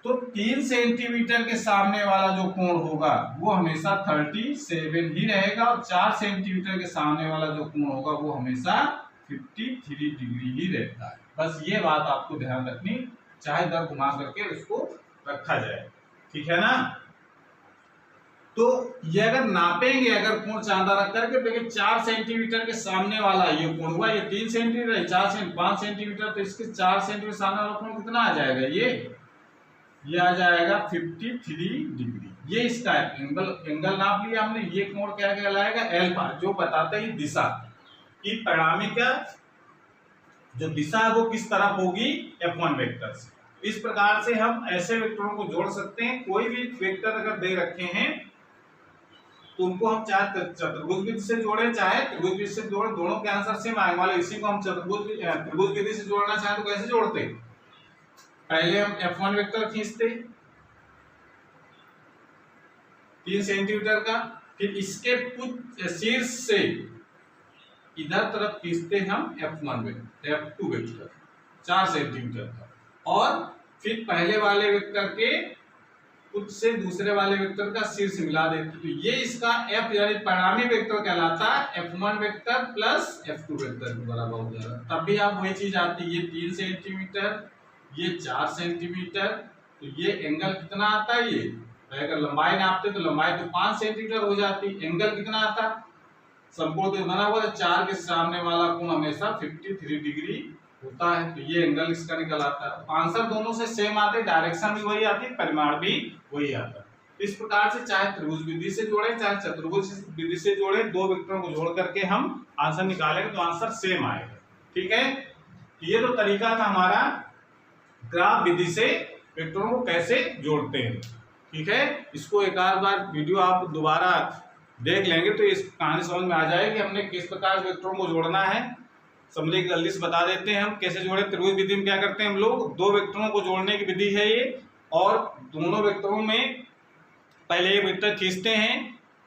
तो 3 सेंटीमीटर के सामने वाला जो कोण होगा वो हमेशा 37 ही रहेगा और 4 सेंटीमीटर के सामने वाला जो कोण होगा वो हमेशा 53 डिग्री ही रहता है। बस ये बात आपको ध्यान रखनी, चाहे इधर घुमा करके उसको रखा जाए, ठीक है ना। तो ये अगर नापेंगे, अगर कोण चांदा रख करके देखिए 4 सेंटीमीटर के सामने वाला ये कोण हुआ, ये 3 सेंटीमीटर है, 4 सेंटीमीटर 5 सेंटीमीटर, तो इसके 4 सेंटीमीटर सामने वाला कोण कितना आ जाएगा, ये आ जाएगा 53 डिग्री। ये इसका एंगल नाप लिया हमने। ये कोण क्या कहलाएगा, एल्फा, जो बताता है दिशा कि परिणामी का जो दिशा है वो किस तरफ होगी, F1 वेक्टर से। इस प्रकार से हम ऐसे वेक्टरों को जोड़ सकते हैं। कोई भी वेक्टर अगर दे रखे हैं तो उनको हम चाहे चतुर्भुज विधि से जोड़े चाहे त्रिभुज विधि से जोड़े, दोनों के आंसर सेम आएंगे। वाले इसी को हम त्रिभुज विधि से जोड़ना चाहे तो कैसे जोड़ते, पहले हम F1 वेक्टर खींचते 3 सेंटीमीटर का, फिर इसके शीर्ष से इधर तरफ खींचते हम F1 vector, F2 vector 4 centimetre का, और फिर पहले वाले वेक्टर के कुछ से दूसरे वाले वेक्टर का शीर्ष मिला देते, तो ये इसका F यानी परिणामी वेक्टर कहलाता है F1 vector plus F2 vector के बराबर हो जाएगा। तब भी आप वही चीज आती है, ये 3 सेंटीमीटर, ये 4 सेंटीमीटर, तो ये एंगल कितना आता है, ये अगर लंबाई नापते तो लंबाई तो 5 सेंटीमीटर हो जाती, एंगल कितना आता, समकोण तो बना हुआ है, 4 के सामने वाला कोण हमेशा 53 डिग्री होता है, तो ये एंगल इसका निकल आता है। आंसर दोनों से सेम आते, डायरेक्शन भी वही आती, परिमाण भी वही आता है। इस प्रकार से चाहे त्रिभुज विधि से जोड़े चाहे चतुर्भुज विधि से जोड़े, दो वेक्टरों को जोड़ करके हम आंसर निकालेंगे तो आंसर सेम आएगा, ठीक है। ये तो तरीका था हमारा ग्राफ विधि से वेक्टरों को कैसे जोड़ते हैं, ठीक है। इसको एक आध बार वीडियो आप दोबारा देख लेंगे तो इस कहानी समझ में आ जाएगी हमने किस प्रकार वेक्टरों को जोड़ना है। समझे, जल्दी से बता देते हैं हम कैसे जोड़े। त्रिभुज विधि में क्या करते हैं हम लोग, दो वेक्टरों को जोड़ने की विधि है ये, और दोनों वेक्टरों में पहले एक वेक्टर खींचते हैं,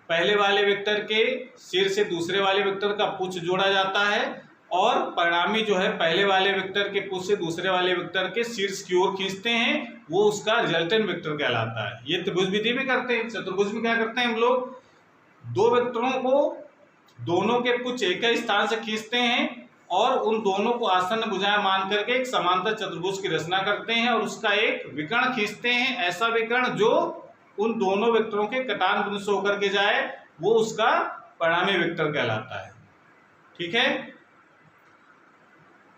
पहले वाले वेक्टर के शीर्ष से दूसरे वाले वेक्टर का पुच्छ जोड़ा जाता है, और परिणामी जो है पहले वाले वेक्टर के पुच्छ से दूसरे वाले वेक्टर के शीर्ष की ओर खींचते हैं, वो उसका रिजल्टेंट वेक्टर कहलाता है। ये त्रिभुज विधि में करते हैं। चतुर्भुज में क्या करते हैं हम लोग, दो वेक्टरों को दोनों के पुच्छ एक ही स्थान से खींचते हैं और उन दोनों को आसन्न भुजाएं मान करके एक समांतर चतुर्भुज की रचना करते हैं और उसका एक विकर्ण खींचते हैं, ऐसा विकर्ण जो उन दोनों वेक्टरों के कटान बिंदु से होकर के जाए, वो उसका परिणामी वेक्टर कहलाता है, ठीक है।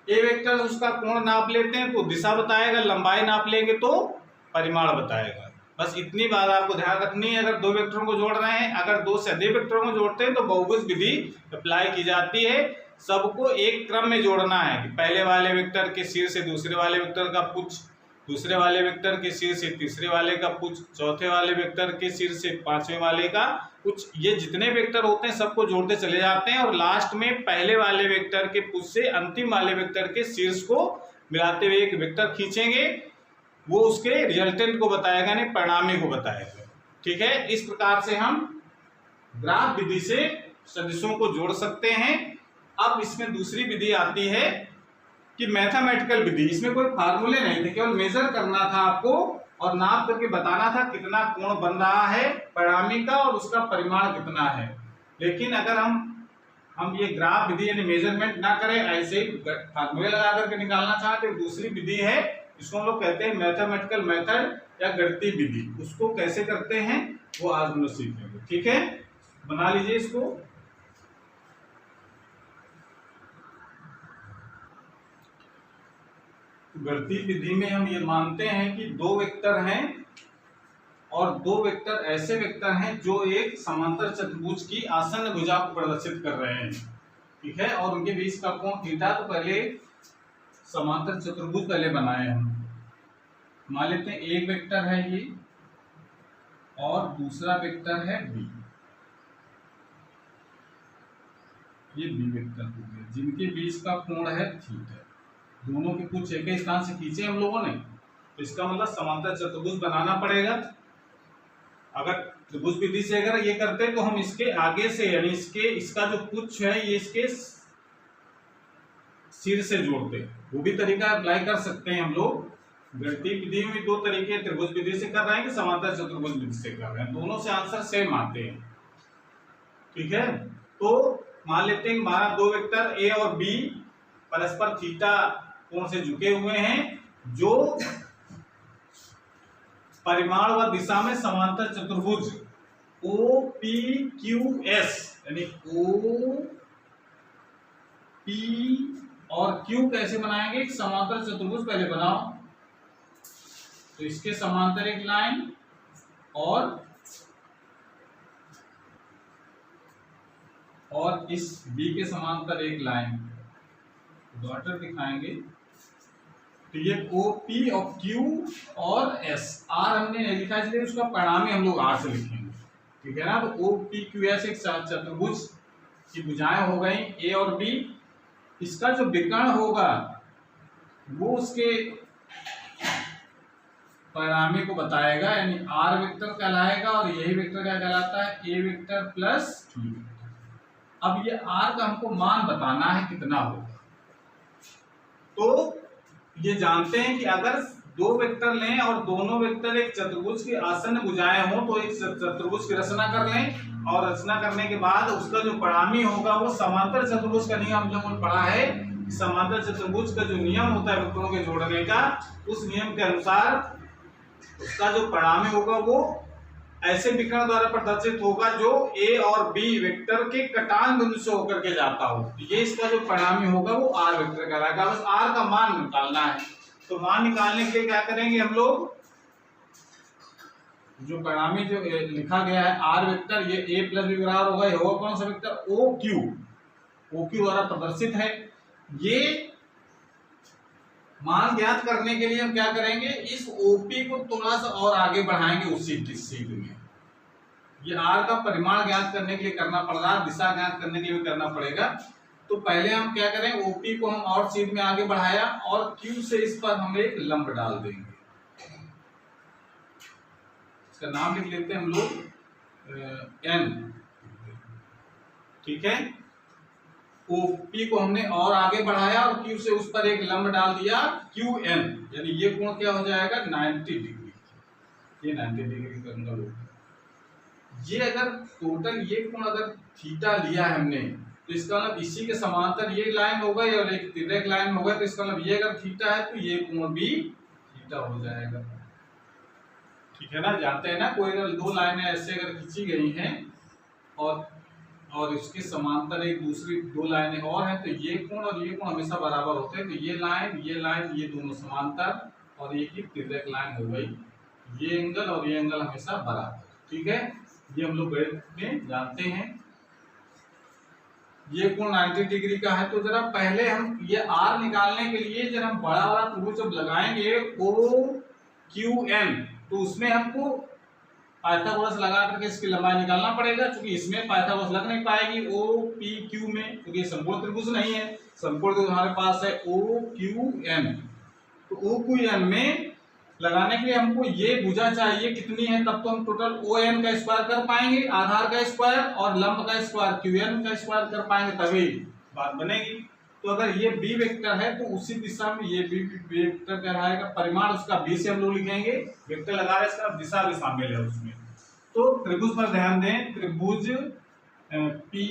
ए वेक्टर उसका कोण नाप लेते हैं तो दिशा बताएगा, लंबाई नाप लेंगे तो परिमाण बताएगा। बस इतनी बात आपको ध्यान रखनी है। अगर दो वेक्टरों को जोड़ रहे हैं, अगर दो से अधिक वेक्टरों को जोड़ते हैं तो बहुभुज विधि अप्लाई की जाती है। सबको एक क्रम में जोड़ना है कि पहले वाले वेक्टर के सिर से दूसरे वाले वेक्टर का पुच्छ, दूसरे वाले वेक्टर के सिर से तीसरे वाले का पुच्छ, चौथे वाले वेक्टर के सिर से पांचवें वाले का पुच्छ। ये जितने वेक्टर होते हैं सबको जोड़ते चले जाते हैं और लास्ट में पहले वाले वेक्टर के पुच्छ से अंतिम वाले वेक्टर के शीर्ष को मिलाते हुए एक वेक्टर खींचेंगे, वो उसके रिजल्टेंट को बताएगा, यानी परिणामी को बताएगा। ठीक है, इस प्रकार से हम ग्राफ विधि से सदिशों को जोड़ सकते हैं। अब इसमें दूसरी विधि आती है कि मैथमेटिकल विधि। इसमें कोई फार्मूले नहीं थे, केवल मेजर करना था आपको और नाप करके बताना था कितना कोण बन रहा है परिणामी का और उसका परिमाण कितना है। लेकिन अगर हम ये ग्राफ विधि यानी मेजरमेंट ना करें, ऐसे ही फार्मूले लगा करके निकालना चाहते तो दूसरी विधि है, इसको हम लोग कहते हैं मैथमेटिकल मेथड या गणितीय विधि। उसको कैसे करते हैं वो आज हम लोग सीखेंगे। ठीक है, बना लीजिए इसको। गणितीय विधि में हम ये मानते हैं कि दो वेक्टर हैं और दो वेक्टर ऐसे वेक्टर हैं जो एक समांतर चतुर्भुज की आसन्न भुजा को प्रदर्शित कर रहे हैं। ठीक है, और उनके बीच का कोण थीटा। तो पहले समांतर चतुर्भुज पहले बनाए हम। मान लेते हैं एक वेक्टर है ये और दूसरा वेक्टर है बी। ये बी वेक्टर हो गया जिनके बीच का कोण है थीटा। दोनों के कुछ एक ही स्थान से खींचे हम लोगों ने, तो इसका मतलब समांतर चतुर्भुज बनाना पड़ेगा। अगर त्रिभुज विधि से अगर ये करते तो हम इसके आगे से यानी इसका जो पुच्छ है ये इसके सिर से जोड़ते, वो भी तरीका अप्लाई कर सकते हैं हम लोग। गणितीय विधि में दो तरीके त्रिभुज विधि से कर रहे हैं कि समांतर चतुर्भुज विधि से कर रहे हैं, दोनों से आंसर सेम आते हैं। ठीक है, तो मान लेते हैं हमारा दो वेक्टर ए और बी परस्पर थीटा कोण से झुके हुए हैं, जो परिमाण व दिशा में समांतर चतुर्भुज ओ पी क्यू एस यानी ओ पी और क्यू कैसे बनाएंगे, एक समांतर चतुर्भुज पहले बनाओ। तो इसके समांतर एक लाइन और इस बी के समांतर एक लाइन डॉटर दिखाएंगे। तो ये ओ पी और क्यू और एस, आर हमने नहीं लिखा इसलिए उसका परिणामी हम लोग आर से लिखेंगे। ठीक है ना, तो ओ पी क्यू एस एक चतुर्भुज की भुजाएं हो गई ए और बी। इसका जो विकर्ण होगा वो उसके परिणामी को बताएगा, यानी आर वेक्टर कहलाएगा और यही वेक्टर क्या कहलाता है, ए वेक्टर प्लस बी वेक्टर। अब ये आर का हमको मान बताना है कितना होगा। तो ये जानते हैं कि अगर दो वेक्टर लें और दोनों वेक्टर एक चतुर्भुज की आसन्न भुजाएं हो तो एक चतुर्भुज की रचना कर लें और रचना करने के बाद उसका जो परिणामी होगा वो समांतर चतुर्भुज का नियम हम लोगों ने पढ़ा है। समांतर चतुर्भुज का जो नियम होता है वेक्टरों के जोड़ने का, उस नियम के अनुसार उसका जो परिणामी होगा वो ऐसे विकर्ण द्वारा प्रदर्शित होगा जो ए और बी वेक्टर के कटान बिंदु से होकर के जाता हो। ये इसका जो परिणामी होगा वो आर वेक्टर कहलाएगा। बस आर का मान निकालना है। तो मान निकालने के लिए क्या करेंगे हम लोग, जो परिणामी जो लिखा गया है आर वेक्टर, ये ए प्लस बी बराबर होगा, ये होगा कौन सा वेक्टर, ओ क्यू द्वारा प्रदर्शित है। ये मान ज्ञात करने के लिए हम क्या करेंगे, इस ओपी को थोड़ा सा और आगे बढ़ाएंगे उसी सीध में। ये आर का परिमाण ज्ञात करने के लिए करना पड़ रहा है, दिशा ज्ञात करने के लिए भी करना पड़ेगा। तो पहले हम क्या करें, ओपी को हम और सीध में आगे बढ़ाया और क्यू से इस पर हम एक लंब डाल देंगे। इसका नाम लिख लेते हैं हम लोग एन। ठीक है, ओपी को हमने और आगे बढ़ाया और क्यू से उस पर एक लंब डाल दिया क्यू एन, यानी ये कोण क्या हो जाएगा 90 डिग्री। ये 90 डिग्री का एंगल होगा। ये अगर टोटल ये कोण अगर थीटा लिया है हमने तो इसका मतलब इसी के समांतर ये लाइन होगा और एक तिर्यक लाइन होगा, तो इसका मतलब ये अगर थीटा है तो ये कोण भी थीटा हो जाएगा। ठीक है ना, जानते हैं ना, कोई अगर दो लाइनें ऐसे अगर खींची गई हैं और इसके समांतर एक दूसरी दो लाइनें और हैं, तो ये कोण और ये कोण हमेशा बराबर होते हैं। तो ये लाइन ये दोनों समांतर और एक ही तिर्यक लाइन हो गई। ये एंगल और ये एंगल हमेशा बराबर, ठीक है। ये हम लोग गणित में जानते हैं। ये कोण 90 डिग्री का है। तो जरा पहले हम ये आर निकालने के लिए जरा हम बड़ा वाला त्रिभुज जब लगाएंगे ओ क्यू एन, तो उसमें हमको पाइथागोरस लगा करके इसकी लंबाई निकालना पड़ेगा, क्योंकि इसमें पाइथागोरस लग नहीं पाएगी ओ पी क्यू में, क्योंकि ये समकोण त्रिभुज नहीं है। समकोण त्रिभुज हमारे पास है ओ क्यू एन। तो ओ क्यू एन में लगाने के लिए हमको ये भुजा चाहिए कितनी है, तब तो हम टोटल ओ एन का स्क्वायर कर पाएंगे, आधार का स्क्वायर और लंब का स्क्वायर क्यू एन का स्क्वायर कर पाएंगे, तभी बात बनेगी। तो अगर ये बी वेक्टर है तो उसी दिशा में ये बी वेक्टर कहलाएगा। परिमाण उसका बी से हम लोग लिखेंगे, वेक्टर लगा रहे इसका दिशा भी शामिल है उसमें। तो त्रिभुज पर ध्यान दें, त्रिभुज पी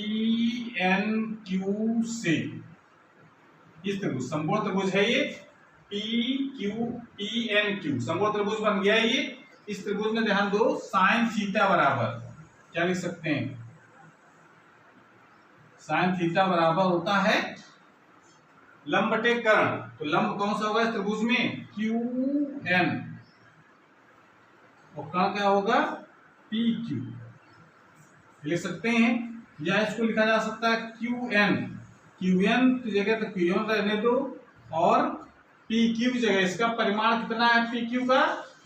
एन क्यू से, इस त्रिभुज समकोण त्रिभुज है ये पी एन क्यू, समकोण त्रिभुज बन गया ये। इस त्रिभुज में ध्यान दो, साइन थीटा बराबर क्या लिख सकते हैं, साइन थीटा बराबर होता है लंब बटे कर्ण। तो लंब कौन सा होगा इस त्रिभुज में, क्यू एन, और कर्ण क्या होगा, पी क्यू लिख सकते हैं। या इसको लिखा जा सकता है क्यू एन की जगह तो क्यू एन रहने दो, और पी क्यू की जगह इसका परिमाण कितना है, पी क्यू का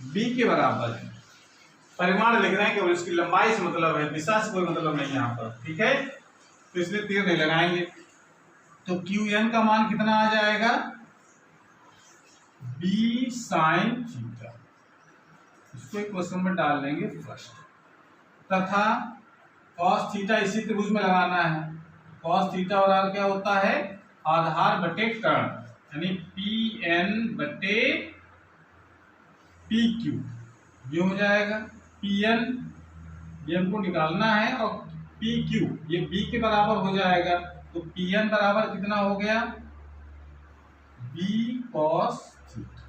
बी के बराबर है। परिमाण लिख रहे हैं केवल, इसकी लंबाई से मतलब है, दिशा से कोई मतलब नहीं यहाँ पर, ठीक है। तो इसलिए तीर नहीं लगाएंगे। तो क्यू एन का मान कितना आ जाएगा, बी साइन थीटा, इसको इक्वेशन में डाल लेंगे फर्स्ट, तथा कॉस थीटा इसी त्रिभुज में लगाना है। कॉस थीटा बराबर क्या होता है, आधार बटे कर्ण, यानी पी एन बटे पी क्यू, ये हो जाएगा। पी एन ये हमको निकालना है, और पी क्यू ये बी के बराबर हो जाएगा। तो पी एन बराबर कितना हो गया, बी कॉस थीटा,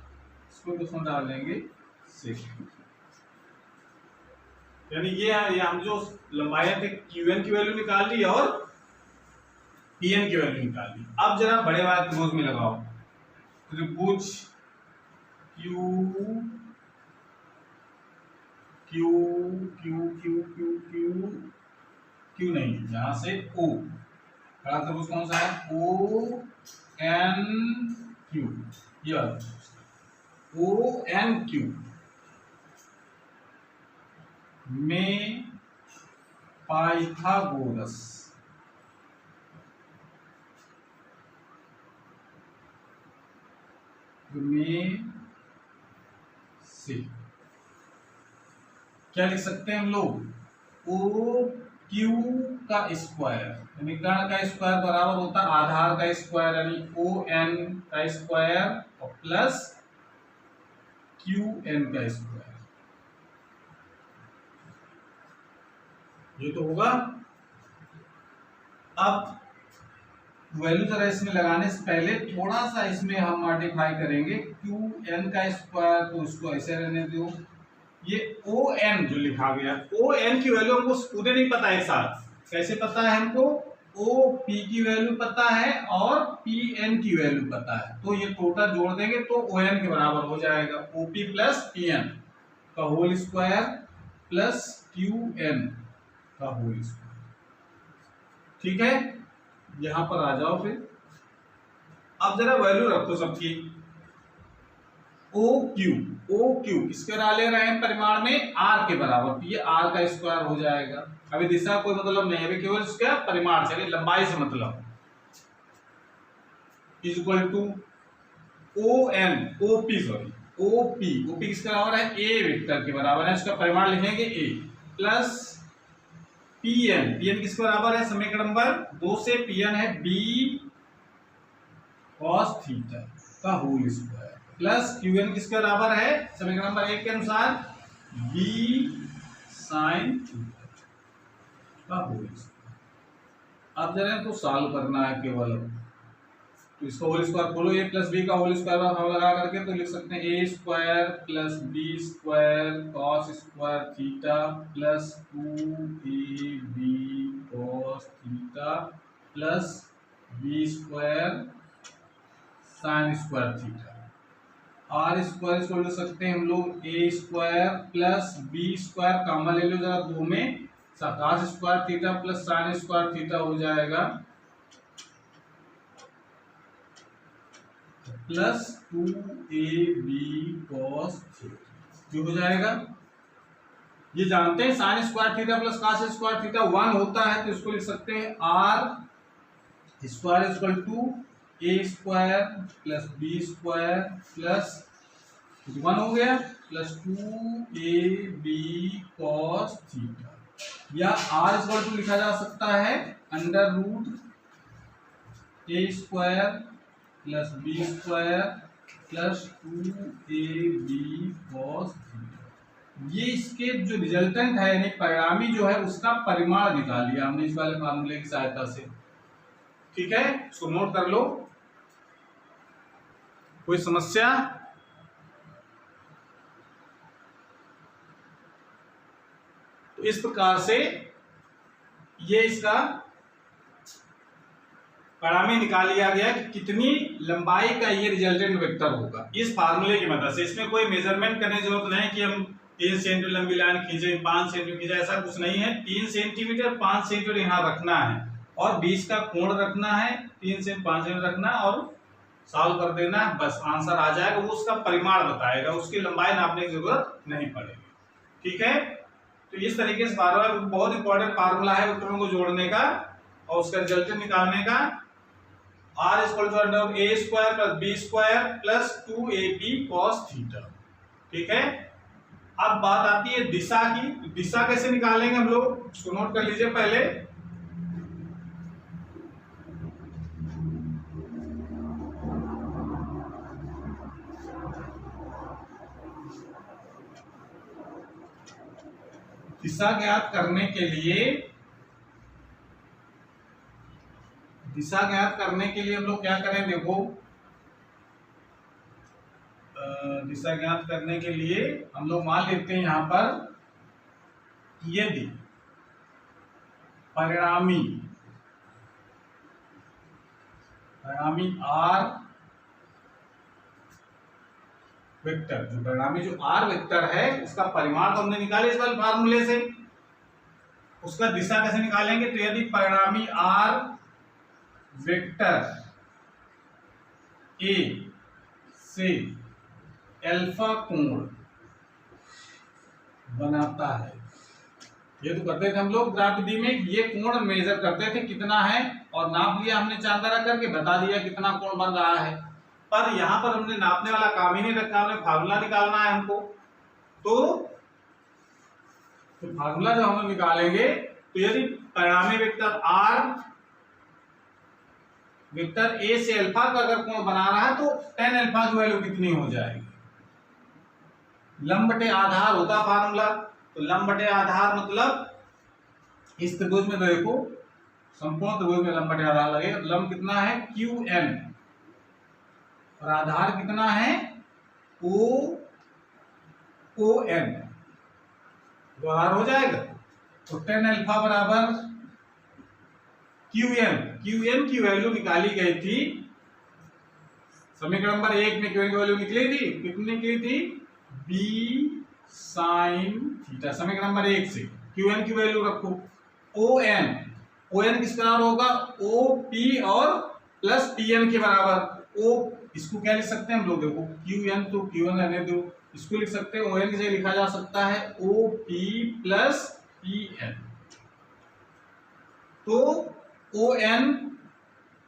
इसको क्वेश्चन डाल देंगे 6। यानी ये हम जो लंबाई थे क्यू एन की वैल्यू निकाल ली और पी एन की वैल्यू निकाल ली। अब जरा बड़े वाले त्रिभुज में लगाओ, त्रिभुज Q Q Q Q Q Q Q नहीं, यहां से ओ, बड़ा त्रिभुज कौन सा है, ओ एन क्यू, ये ओ एन क्यू में पाइथागोरस में से क्या लिख सकते हैं हम लोग, ओ क्यू का स्क्वायर, यानी कर्ण का स्क्वायर बराबर होता है आधार का स्क्वायर, यानी ओ एन का स्क्वायर और प्लस क्यू एन का स्क्वायर, ये तो होगा। अब वैल्यू जरा इसमें लगाने से पहले थोड़ा सा इसमें हम मॉडिफाई करेंगे, क्यू एन का स्क्वायर तो उसको ऐसे रहने दो। ये ओ एन जो लिखा गया, ओ एन की वैल्यू हमको पूरे नहीं पता एक साथ, कैसे पता है हमको, ओ पी की वैल्यू पता है और पी एन की वैल्यू पता है, तो ये टोटल जोड़ देंगे तो ओ एन के बराबर हो जाएगा, O P plus P N का whole square plus Q N का होल स्क्वायर, ठीक है। यहां पर आ जाओ फिर, अब जरा वैल्यू रखो सबकी, ओ क्यू किसके ले रहे हैं परिमाण में, आर के बराबर, ये आर का स्क्वायर हो जाएगा। अभी दिशा कोई मतलब नहीं है, अभी केवल इसका परिमाण से, लंबाई से मतलब, is equal to O N O P sorry O P किसके बराबर है, ए वेक्टर के बराबर है, इसका परिमाण लिखेंगे ए, प्लस पी एन किसके बराबर है, समीकरण नंबर 2 से पी एन है बी कॉस थीटा का whole square, plus Q N किसके बराबर है, समीकरण नंबर 1 के अनुसार बी साइन थीटा का होल स्क्वायर। अब जरा तो सॉल्व करना है केवल, तो इसका होल स्क्वायर खोलो, ए प्लस बी का होल स्क्वायर हम लगा करके तो लिख सकते हैं A square plus B square cos square theta plus 2ab cos theta plus B square sine square theta. R square इसको लिख सकते हैं हम लोग A square plus B square common ले लो जरा दो में, cos square theta plus sine square theta हो जाएगा प्लस 2ab cos थीटा जो हो जाएगा। ये जानते हैं sine square theta plus cos square theta 1 होता है, तो इसको लिख सकते हैं R square equal to A square plus B square plus 1 हो गया प्लस 2ab cos थीटा, या आर इक्वल टू लिखा जा सकता है under root A square plus B square plus 2ab cos theta. ये इसके जो रिजल्टेंट है यानी परिणामी जो है उसका परिमाण निकाल लिया हमने इस वाले फार्मूले की सहायता से। ठीक है, इसको नोट कर लो। कोई समस्या? तो इस प्रकार से ये इसका परिणामी निकाल लिया गया कि कितनी लंबाई का ये रिजल्टेंट वेक्टर होगा इस फार्मूले की मदद से। इसमें कोई मेजरमेंट करने की जरूरत नहीं कि हम 3 सेंटीमीटर लंबी लाइन खींचे 5 सेंटीमीटर खींचे, ऐसा कुछ नहीं है। 3 सेंटीमीटर 5 सेंटीमीटर यहाँ रखना है और बीच का कोण रखना है 3 से 5 सेंटीमीटर रखना और सॉल्व कर देना है, बस आंसर आ जाएगा। वो उसका परिमाण बताएगा, उसकी लंबाई नापने की जरूरत नहीं पड़ेगी। ठीक है, तो इस तरीके से बहुत इंपॉर्टेंट फार्मूला है वेक्टरों को जोड़ने का और उसका रिजल्टेंट निकालने का। R equal to under A square plus B square plus 2ab cos theta. ठीक है, अब बात आती है दिशा की। दिशा कैसे निकालेंगे हम लोग, इसको नोट कर लीजिए पहले। दिशा ज्ञात करने के लिए हम लोग क्या करें, देखो दिशा ज्ञात करने के लिए हम लोग मान लेते हैं यहां पर यदि परिणामी आर वेक्टर, जो परिणामी जो आर वेक्टर है उसका परिमाण तो हमने निकाले इस वाले फार्मूले से, उसका दिशा कैसे निकालेंगे। तो यदि परिणामी आर वेक्टर ए से अल्फा कोण बनाता है, ये तो करते थे हम लोग ग्राफ विधि में, ये कोण मेजर करते थे कितना है और नाप लिया हमने चांदारा करके बता दिया कितना कोण बन रहा है। पर यहां पर हमने नापने वाला काम ही नहीं रखा, हमने फार्मूला निकालना है हमको। तो फार्मूला जो हम निकालेंगे, तो यदि परिणामी वेक्टर आर वेक्टर ए से अल्फा का अगर कोण बना रहा है तो tan अल्फा की वैल्यू कितनी हो जाएगी, लंब बटे आधार होता फार्मूला। तो लंब बटे आधार मतलब इस त्रिभुज में देखो संपूर्ण त्रिभुज में लंब बटे आधार लगेगा। लंब कितना है QN और आधार कितना है ON, तो आधार हो जाएगा। तो tan अल्फा बराबर QN की वैल्यू निकाली गई थी समीकरण नंबर 1 में। QN की वैल्यू निकली थी, कितनी निकली थी B sin थीटा, समीकरण नंबर 1 से QN की वैल्यू रखो। ON किस बराबर होगा, OP और प्लस PN के बराबर। O इसको क्या लिख सकते हैं हम लोग, देखो QN तो QN रहने दो, इसको लिख सकते हैं ON से लिखा जा सकता है OP प्लस PN। तो ON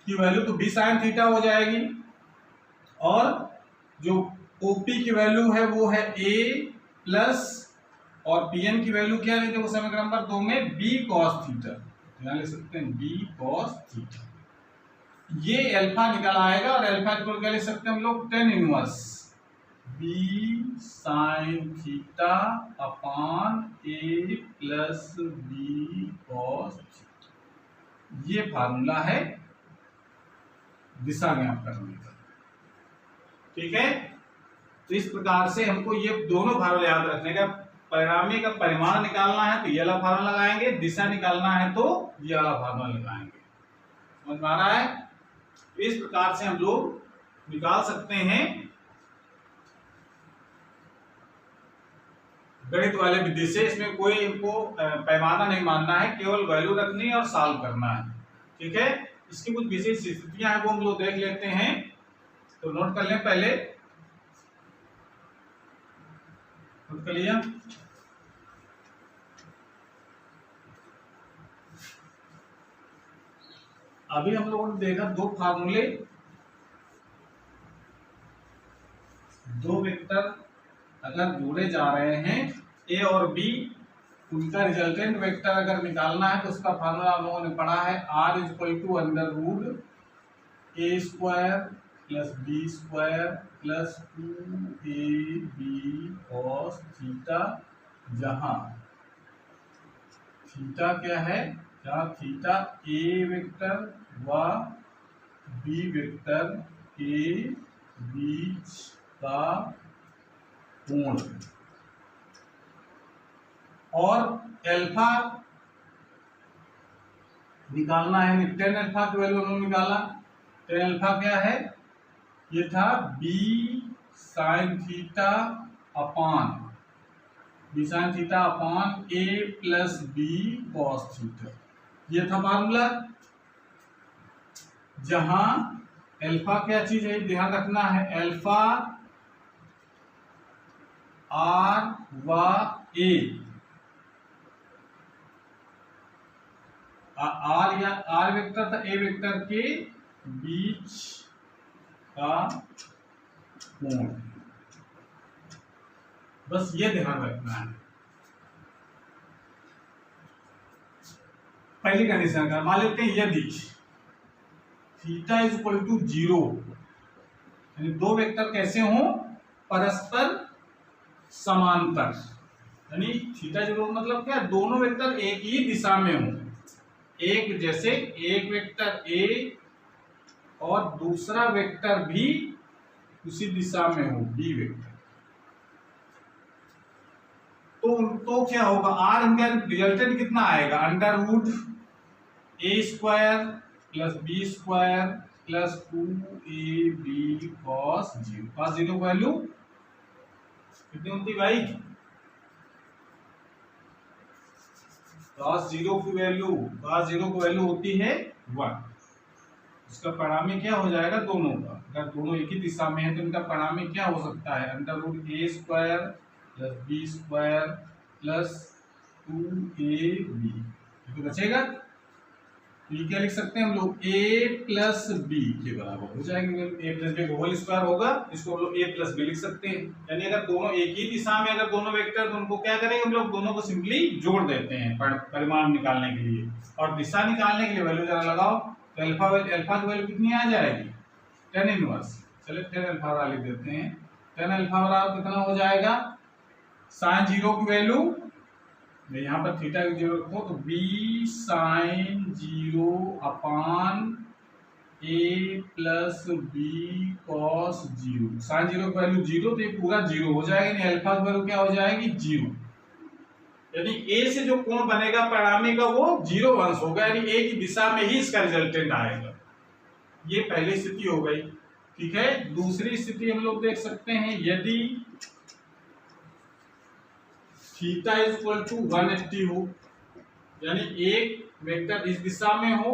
की वैल्यू तो B sin थीटा हो जाएगी और जो OP की वैल्यू है वो है A प्लस और PN की वैल्यू क्या लेते हैं समीकरण नंबर 2 में B cos थीटा, यहाँ ले सकते हैं B cos थीटा। ये अल्फा निकल आएगा और अल्फा को क्या ले सकते हैं हम लोग tan inverse B sin theta upon A plus B cos theta. ये फार्मूला है दिशा ज्ञात करने का। ठीक है, तो इस प्रकार से हमको ये दोनों फार्मूला याद रखने का। परिणामी का परिमाण निकालना है तो ये वाला फार्मूला लगाएंगे, दिशा निकालना है तो ये वाला फार्मूला लगाएंगे। समझ में आ रहा है? तो इस प्रकार से हम लोग निकाल सकते हैं गणित वाले विधि से। इसमें कोई इनको पैमाना नहीं मानना है, केवल वैल्यू रखनी है और सॉल्व करना है। ठीक है, इसकी कुछ विशेष स्थितियां हैं वो हम लोग देख लेते हैं, तो नोट कर लें। पहले नोट कर लिया। अभी हम लोगों ने देखा दो फार्मूले, दो वेक्टर अगर जोड़े जा रहे हैं ए और बी, उनका रिजल्टेंट वेक्टर अगर निकालना है तो उसका फार्मूला हम लोगों ने पढ़ा है r equal to under root A square plus B square plus 2ab cos theta, जहां थीटा क्या है, जहां थीटा ए वेक्टर व बी वेक्टर के बीच का कोण, और अल्फा निकालना है। टेन अल्फा की वैल्यू हमने निकाला। टेन अल्फा क्या है, ये था बी साइन थीटा अपान ए प्लस बी कॉस थीटा, ये था फार्मूला। जहां अल्फा क्या चीज है, ध्यान रखना है, अल्फा आर व ए, आर या आर वेक्टर था ए वेक्टर के बीच का कोण, बस ये ध्यान रखना है। पहली कंडीशन का मान लेते हैं, यदि थीटा इज इक्वल टू 0, यानी दो वेक्टर कैसे हों, परस्पर समांतर, यानी थीटा 0 मतलब क्या, दोनों वेक्टर एक ही दिशा में हों। एक जैसे एक वेक्टर ए और दूसरा वेक्टर भी उसी दिशा में हो, बी वेक्टर, तो क्या होगा, आर हम क्या रिजल्टेंट कितना आएगा, under root A square plus B square plus 2ab cos 0। cos 0 value कितनी होती भाई, cos 0 की वैल्यू होती है 1। इसका परिणामी क्या हो जाएगा, दोनों का, अगर दोनों एक ही दिशा में है तो इनका परिणामी क्या हो सकता है, under root A square plus B square plus 2ab, तो बचेगा। तो ये क्या लिख सकते हैं हम लोग, a प्लस बी के बराबर हो जाएगी। a प्लस बी का होल स्क्वायर होगा, इसको हम लोग a प्लस बी लिख सकते हैं। यानी अगर दोनों एक ही दिशा में, अगर दोनों वेक्टर, तो उनको क्या करेंगे हम लोग, दोनों को सिंपली जोड़ देते हैं परिमाण निकालने के लिए। और दिशा निकालने के लिए वैल्यू जरा लगाओ, तो अल्फा की वैल्यू कितनी आ जाएगी, 10 इनवर्स। चलिए 10 अल्फा वाला लिख देते हैं। 10 अल्फा बराबर कितना हो जाएगा, साइन 0 की वैल्यू, यहाँ पर थीटा की 0 रखो, तो b sine 0 upon a plus B cos 0। Sine 0 की वैल्यू 0, तो ये पूरा 0 हो जाएगा, यानी अल्फा की वैल्यू क्या हो जाएगी, 0। यानी a से जो कोण बनेगा परिणामी का, वो 0 अंश होगा, यानी a की दिशा में ही इसका रिजल्टेंट आएगा। ये पहली स्थिति हो गई। ठीक है, दूसरी स्थिति हम लोग देख सकते हैं, यदि थीटा इज इक्वल टू 180 हो, यानी एक वेक्टर इस दिशा में हो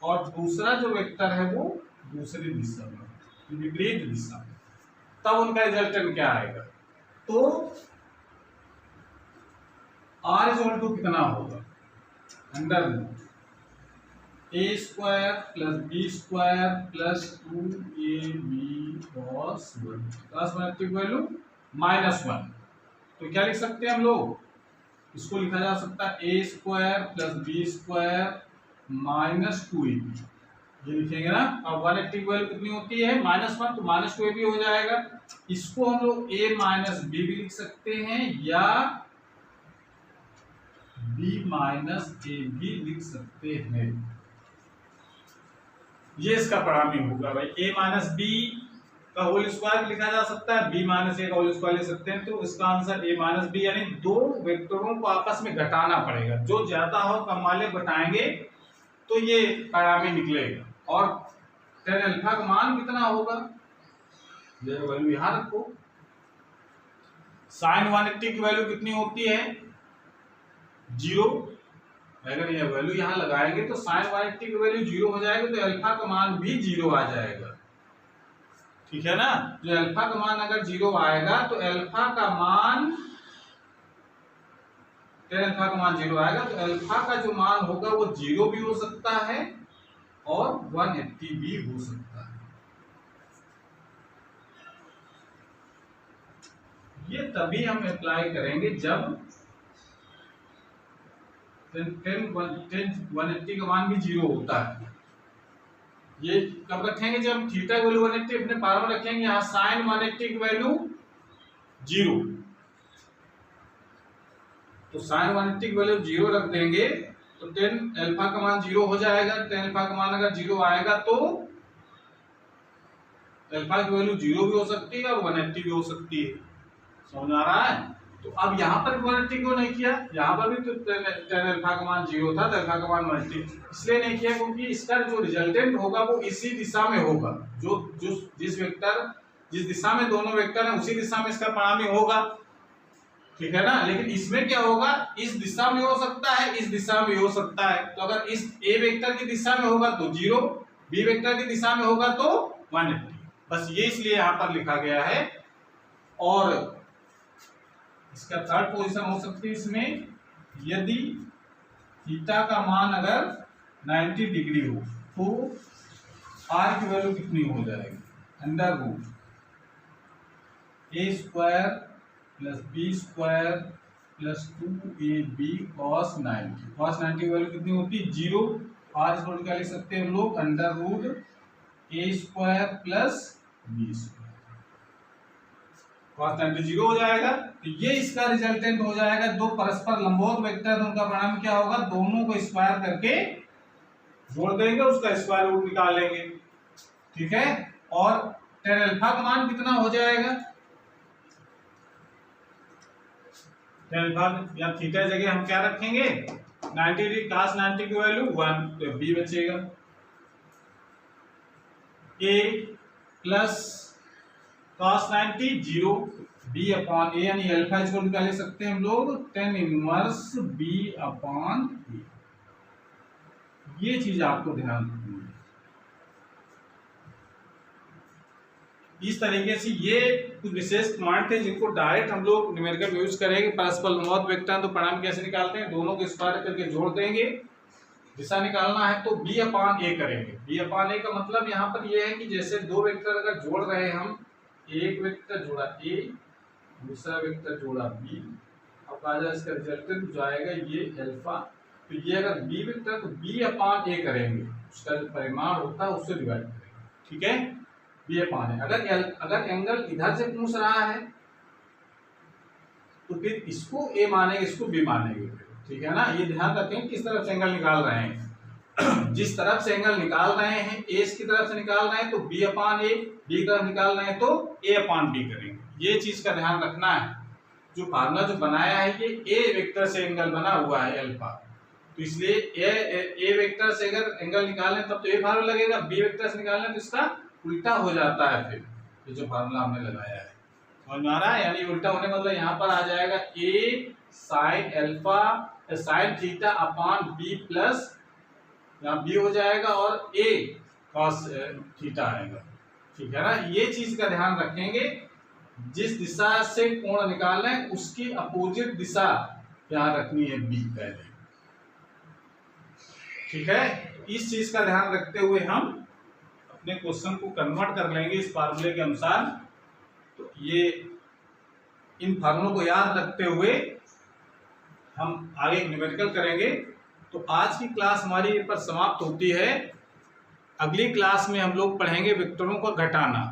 और दूसरा जो वेक्टर है वो दूसरी दिशा में, विपरीत दिशा में, तब उनका रिजल्टेंट क्या आएगा, तो r इज इक्वल टू कितना होगा, under root A square plus B square plus 2ab cos 1, class value -1। तो क्या लिख सकते हैं हम लोग, इसको लिखा जा सकता है A square plus B square minus 2ab, ये लिखेंगे ना। अब 180 की वैल्यू कितनी होती है, -1, तो -2ab हो जाएगा। इसको हम लोग a माइनस बी भी लिख सकते हैं या b माइनस ए भी लिख सकते हैं। ये इसका परिणामी होगा भाई। a माइनस बी का होल स्क्वायर लिखा जा सकता है, b माइनस ए का होल स्क्वायर लिख सकते हैं। तो इसका आंसर a माइनस बी, यानी दो वेक्टरों को आपस में घटाना पड़ेगा, जो ज्यादा हो कम वाले घटाएंगे तो ये परिणामी निकलेगा। और tan अल्फा का मान कितना होगा, ये वैल्यू यहां रखो। sin 180 की वैल्यू कितनी होती है, 0। अगर ये वैल्यू यहां लगाएंगे तो sin 180 की वैल्यू 0 हो जाएगी, तो अल्फा का मान भी 0 आ जाएगा। ठीक है ना, जो अल्फा का मान अगर 0 आएगा तो अल्फा का मान tan अल्फा का मान 0 आएगा, तो अल्फा का जो मान होगा वो 0 भी हो सकता है और 180 भी हो सकता है। ये तभी हम अप्लाई करेंगे जब 180 का मान भी 0 होता है। ये कब रखेंगे, जब हम थीटा की वैल्यू 180 अपने पार में रखेंगे, यहाँ sin 180 की वैल्यू 0, तो sin 180 की वैल्यू 0 रख देंगे तो tan अल्फा का मान 0 हो जाएगा। tan अल्फा का मान अगर 0 आएगा तो अल्फा की वैल्यू 0 भी हो सकती है और 180 भी हो सकती है। समझ आ रहा है? तो अब यहाँ पर 180 क्यों नहीं किया, यहाँ पर भी तो tan अल्फा का मान 0 था, तो अल्फा का मान 180 इसलिए नहीं किया क्योंकि इसका जो रिजल्टेंट होगा वो इसी दिशा में होगा, जिस दिशा में दोनों वेक्टर हैं उसी दिशा में इसका परिणामी होगा। ठीक है ना, लेकिन इसमें क्या होगा, इस दिशा में हो सकता है, इस दिशा में हो सकता है। तो अगर इस a वेक्टर की दिशा में होगा तो 0, b वेक्टर की दिशा में होगा तो 180। बस ये इसलिए यहाँ पर लिखा गया है। और इसका थर्ड पोजीशन हो सकती है इसमें, यदि थीटा का मान अगर 90 डिग्री हो तो r की वैल्यू कितनी हो जाएगी, under root a square plus B square plus 2ab cos 90। cos 90 की वैल्यू कितनी होती है, 0। r स्क्वायर क्या लिख सकते हैं हम लोग, under root a square plus B square. cos 90 0 हो जाएगा, तो ये इसका रिजल्टेंट हो जाएगा। दो परस्पर लंबवत वेक्टर, उनका परिणाम क्या होगा, दोनों को स्क्वायर करके जोड़ देंगे, उसका स्क्वायर रूट निकाल लेंगे। ठीक है, और tan अल्फा का मान कितना हो जाएगा, tan अल्फा या थीटा जगह हम क्या रखेंगे, 90 डिग्री cos 90 की वैल्यू 1, तो b बचेगा a plus cos 90 0, b upon a, यानी अल्फा इक्वल क्या लिख सकते हैं हम लोग, tan inverse b upon a। ये चीज आपको ध्यान रखनी है। इस तरीके से ये कुछ विशेष पॉइंट है जिनको डायरेक्ट हम लोग न्यूमेरिकल में यूज करेंगे। परस्पर लंबवत वेक्टर तो परिणाम कैसे निकालते हैं, दोनों को स्क्वायर करके जोड़ देंगे, दिशा निकालना है तो b अपॉन a करेंगे। b अपॉन a का मतलब यहाँ पर ये है कि जैसे दो वेक्टर अगर जोड़ रहे हैं हम, एक वेक्टर जोड़ा a, दूसरा वेक्टर जोड़ा b, अब आ जाए इसका रिजल्टेंट जो आएगा ये अल्फा, तो ये अगर b वेक्टर तो b अपॉन a करेंगे, उसका जो परिमाण होता है उससे डिवाइड करेंगे। ठीक है, b अपॉन a। अगर एंगल इधर से पूछ रहा है तो फिर इसको a मानेंगे, इसको b मानेंगे। ठीक है ना, ये ध्यान रखें किस तरफ से एंगल निकाल रहे हैं। जिस तरफ से एंगल निकाल रहे हैं, a की तरफ से निकाल रहे हैं तो b अपॉन a, b की तरफ निकाल रहे हैं तो a अपॉन b करेंगे। ये चीज का ध्यान रखना है। जो फार्मूला जो बनाया है ये a वेक्टर से एंगल बना हुआ है अल्फा, तो इसलिए a वेक्टर से अगर एंगल निकालें तब तो a फार्मूला लगेगा, b वेक्टर से निकालना तो इसका उल्टा हो जाता है। फिर ये जो फार्मूला हमने लगाया है, समझ में आ रहा है, यानी उल्टा होने मतलब यहाँ पर आ जाएगा a sine alpha sine theta upon b plus, यहाँ b हो जाएगा और a cos थीटा आएगा। ठीक है ना, ये चीज का ध्यान रखेंगे। जिस दिशा से कोण निकाल रहे हैं उसकी अपोजिट दिशा यहाँ रखनी है b पहले। ठीक है, इस चीज का ध्यान रखते हुए हम अपने क्वेश्चन को कन्वर्ट कर लेंगे इस फार्मूले के अनुसार। तो ये इन फार्मूलों को याद रखते हुए हम आगे न्यूमेरिकल करेंगे। तो आज की क्लास हमारी यहीं पर समाप्त होती है। अगली क्लास में हम लोग पढ़ेंगे वेक्टरों को घटाना।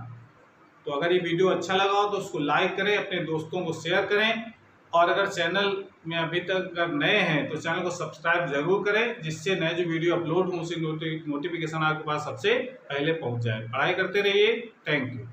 तो अगर ये वीडियो अच्छा लगा हो तो उसको लाइक करें, अपने दोस्तों को शेयर करें और अगर चैनल में अभी तक अगर नए हैं तो चैनल को सब्सक्राइब जरूर करें, जिससे नए जो वीडियो अपलोड हों उसकी नोटिफिकेशन आपके पास सबसे पहले पहुंच जाए। पढ़ाई करते रहिए। Thank you.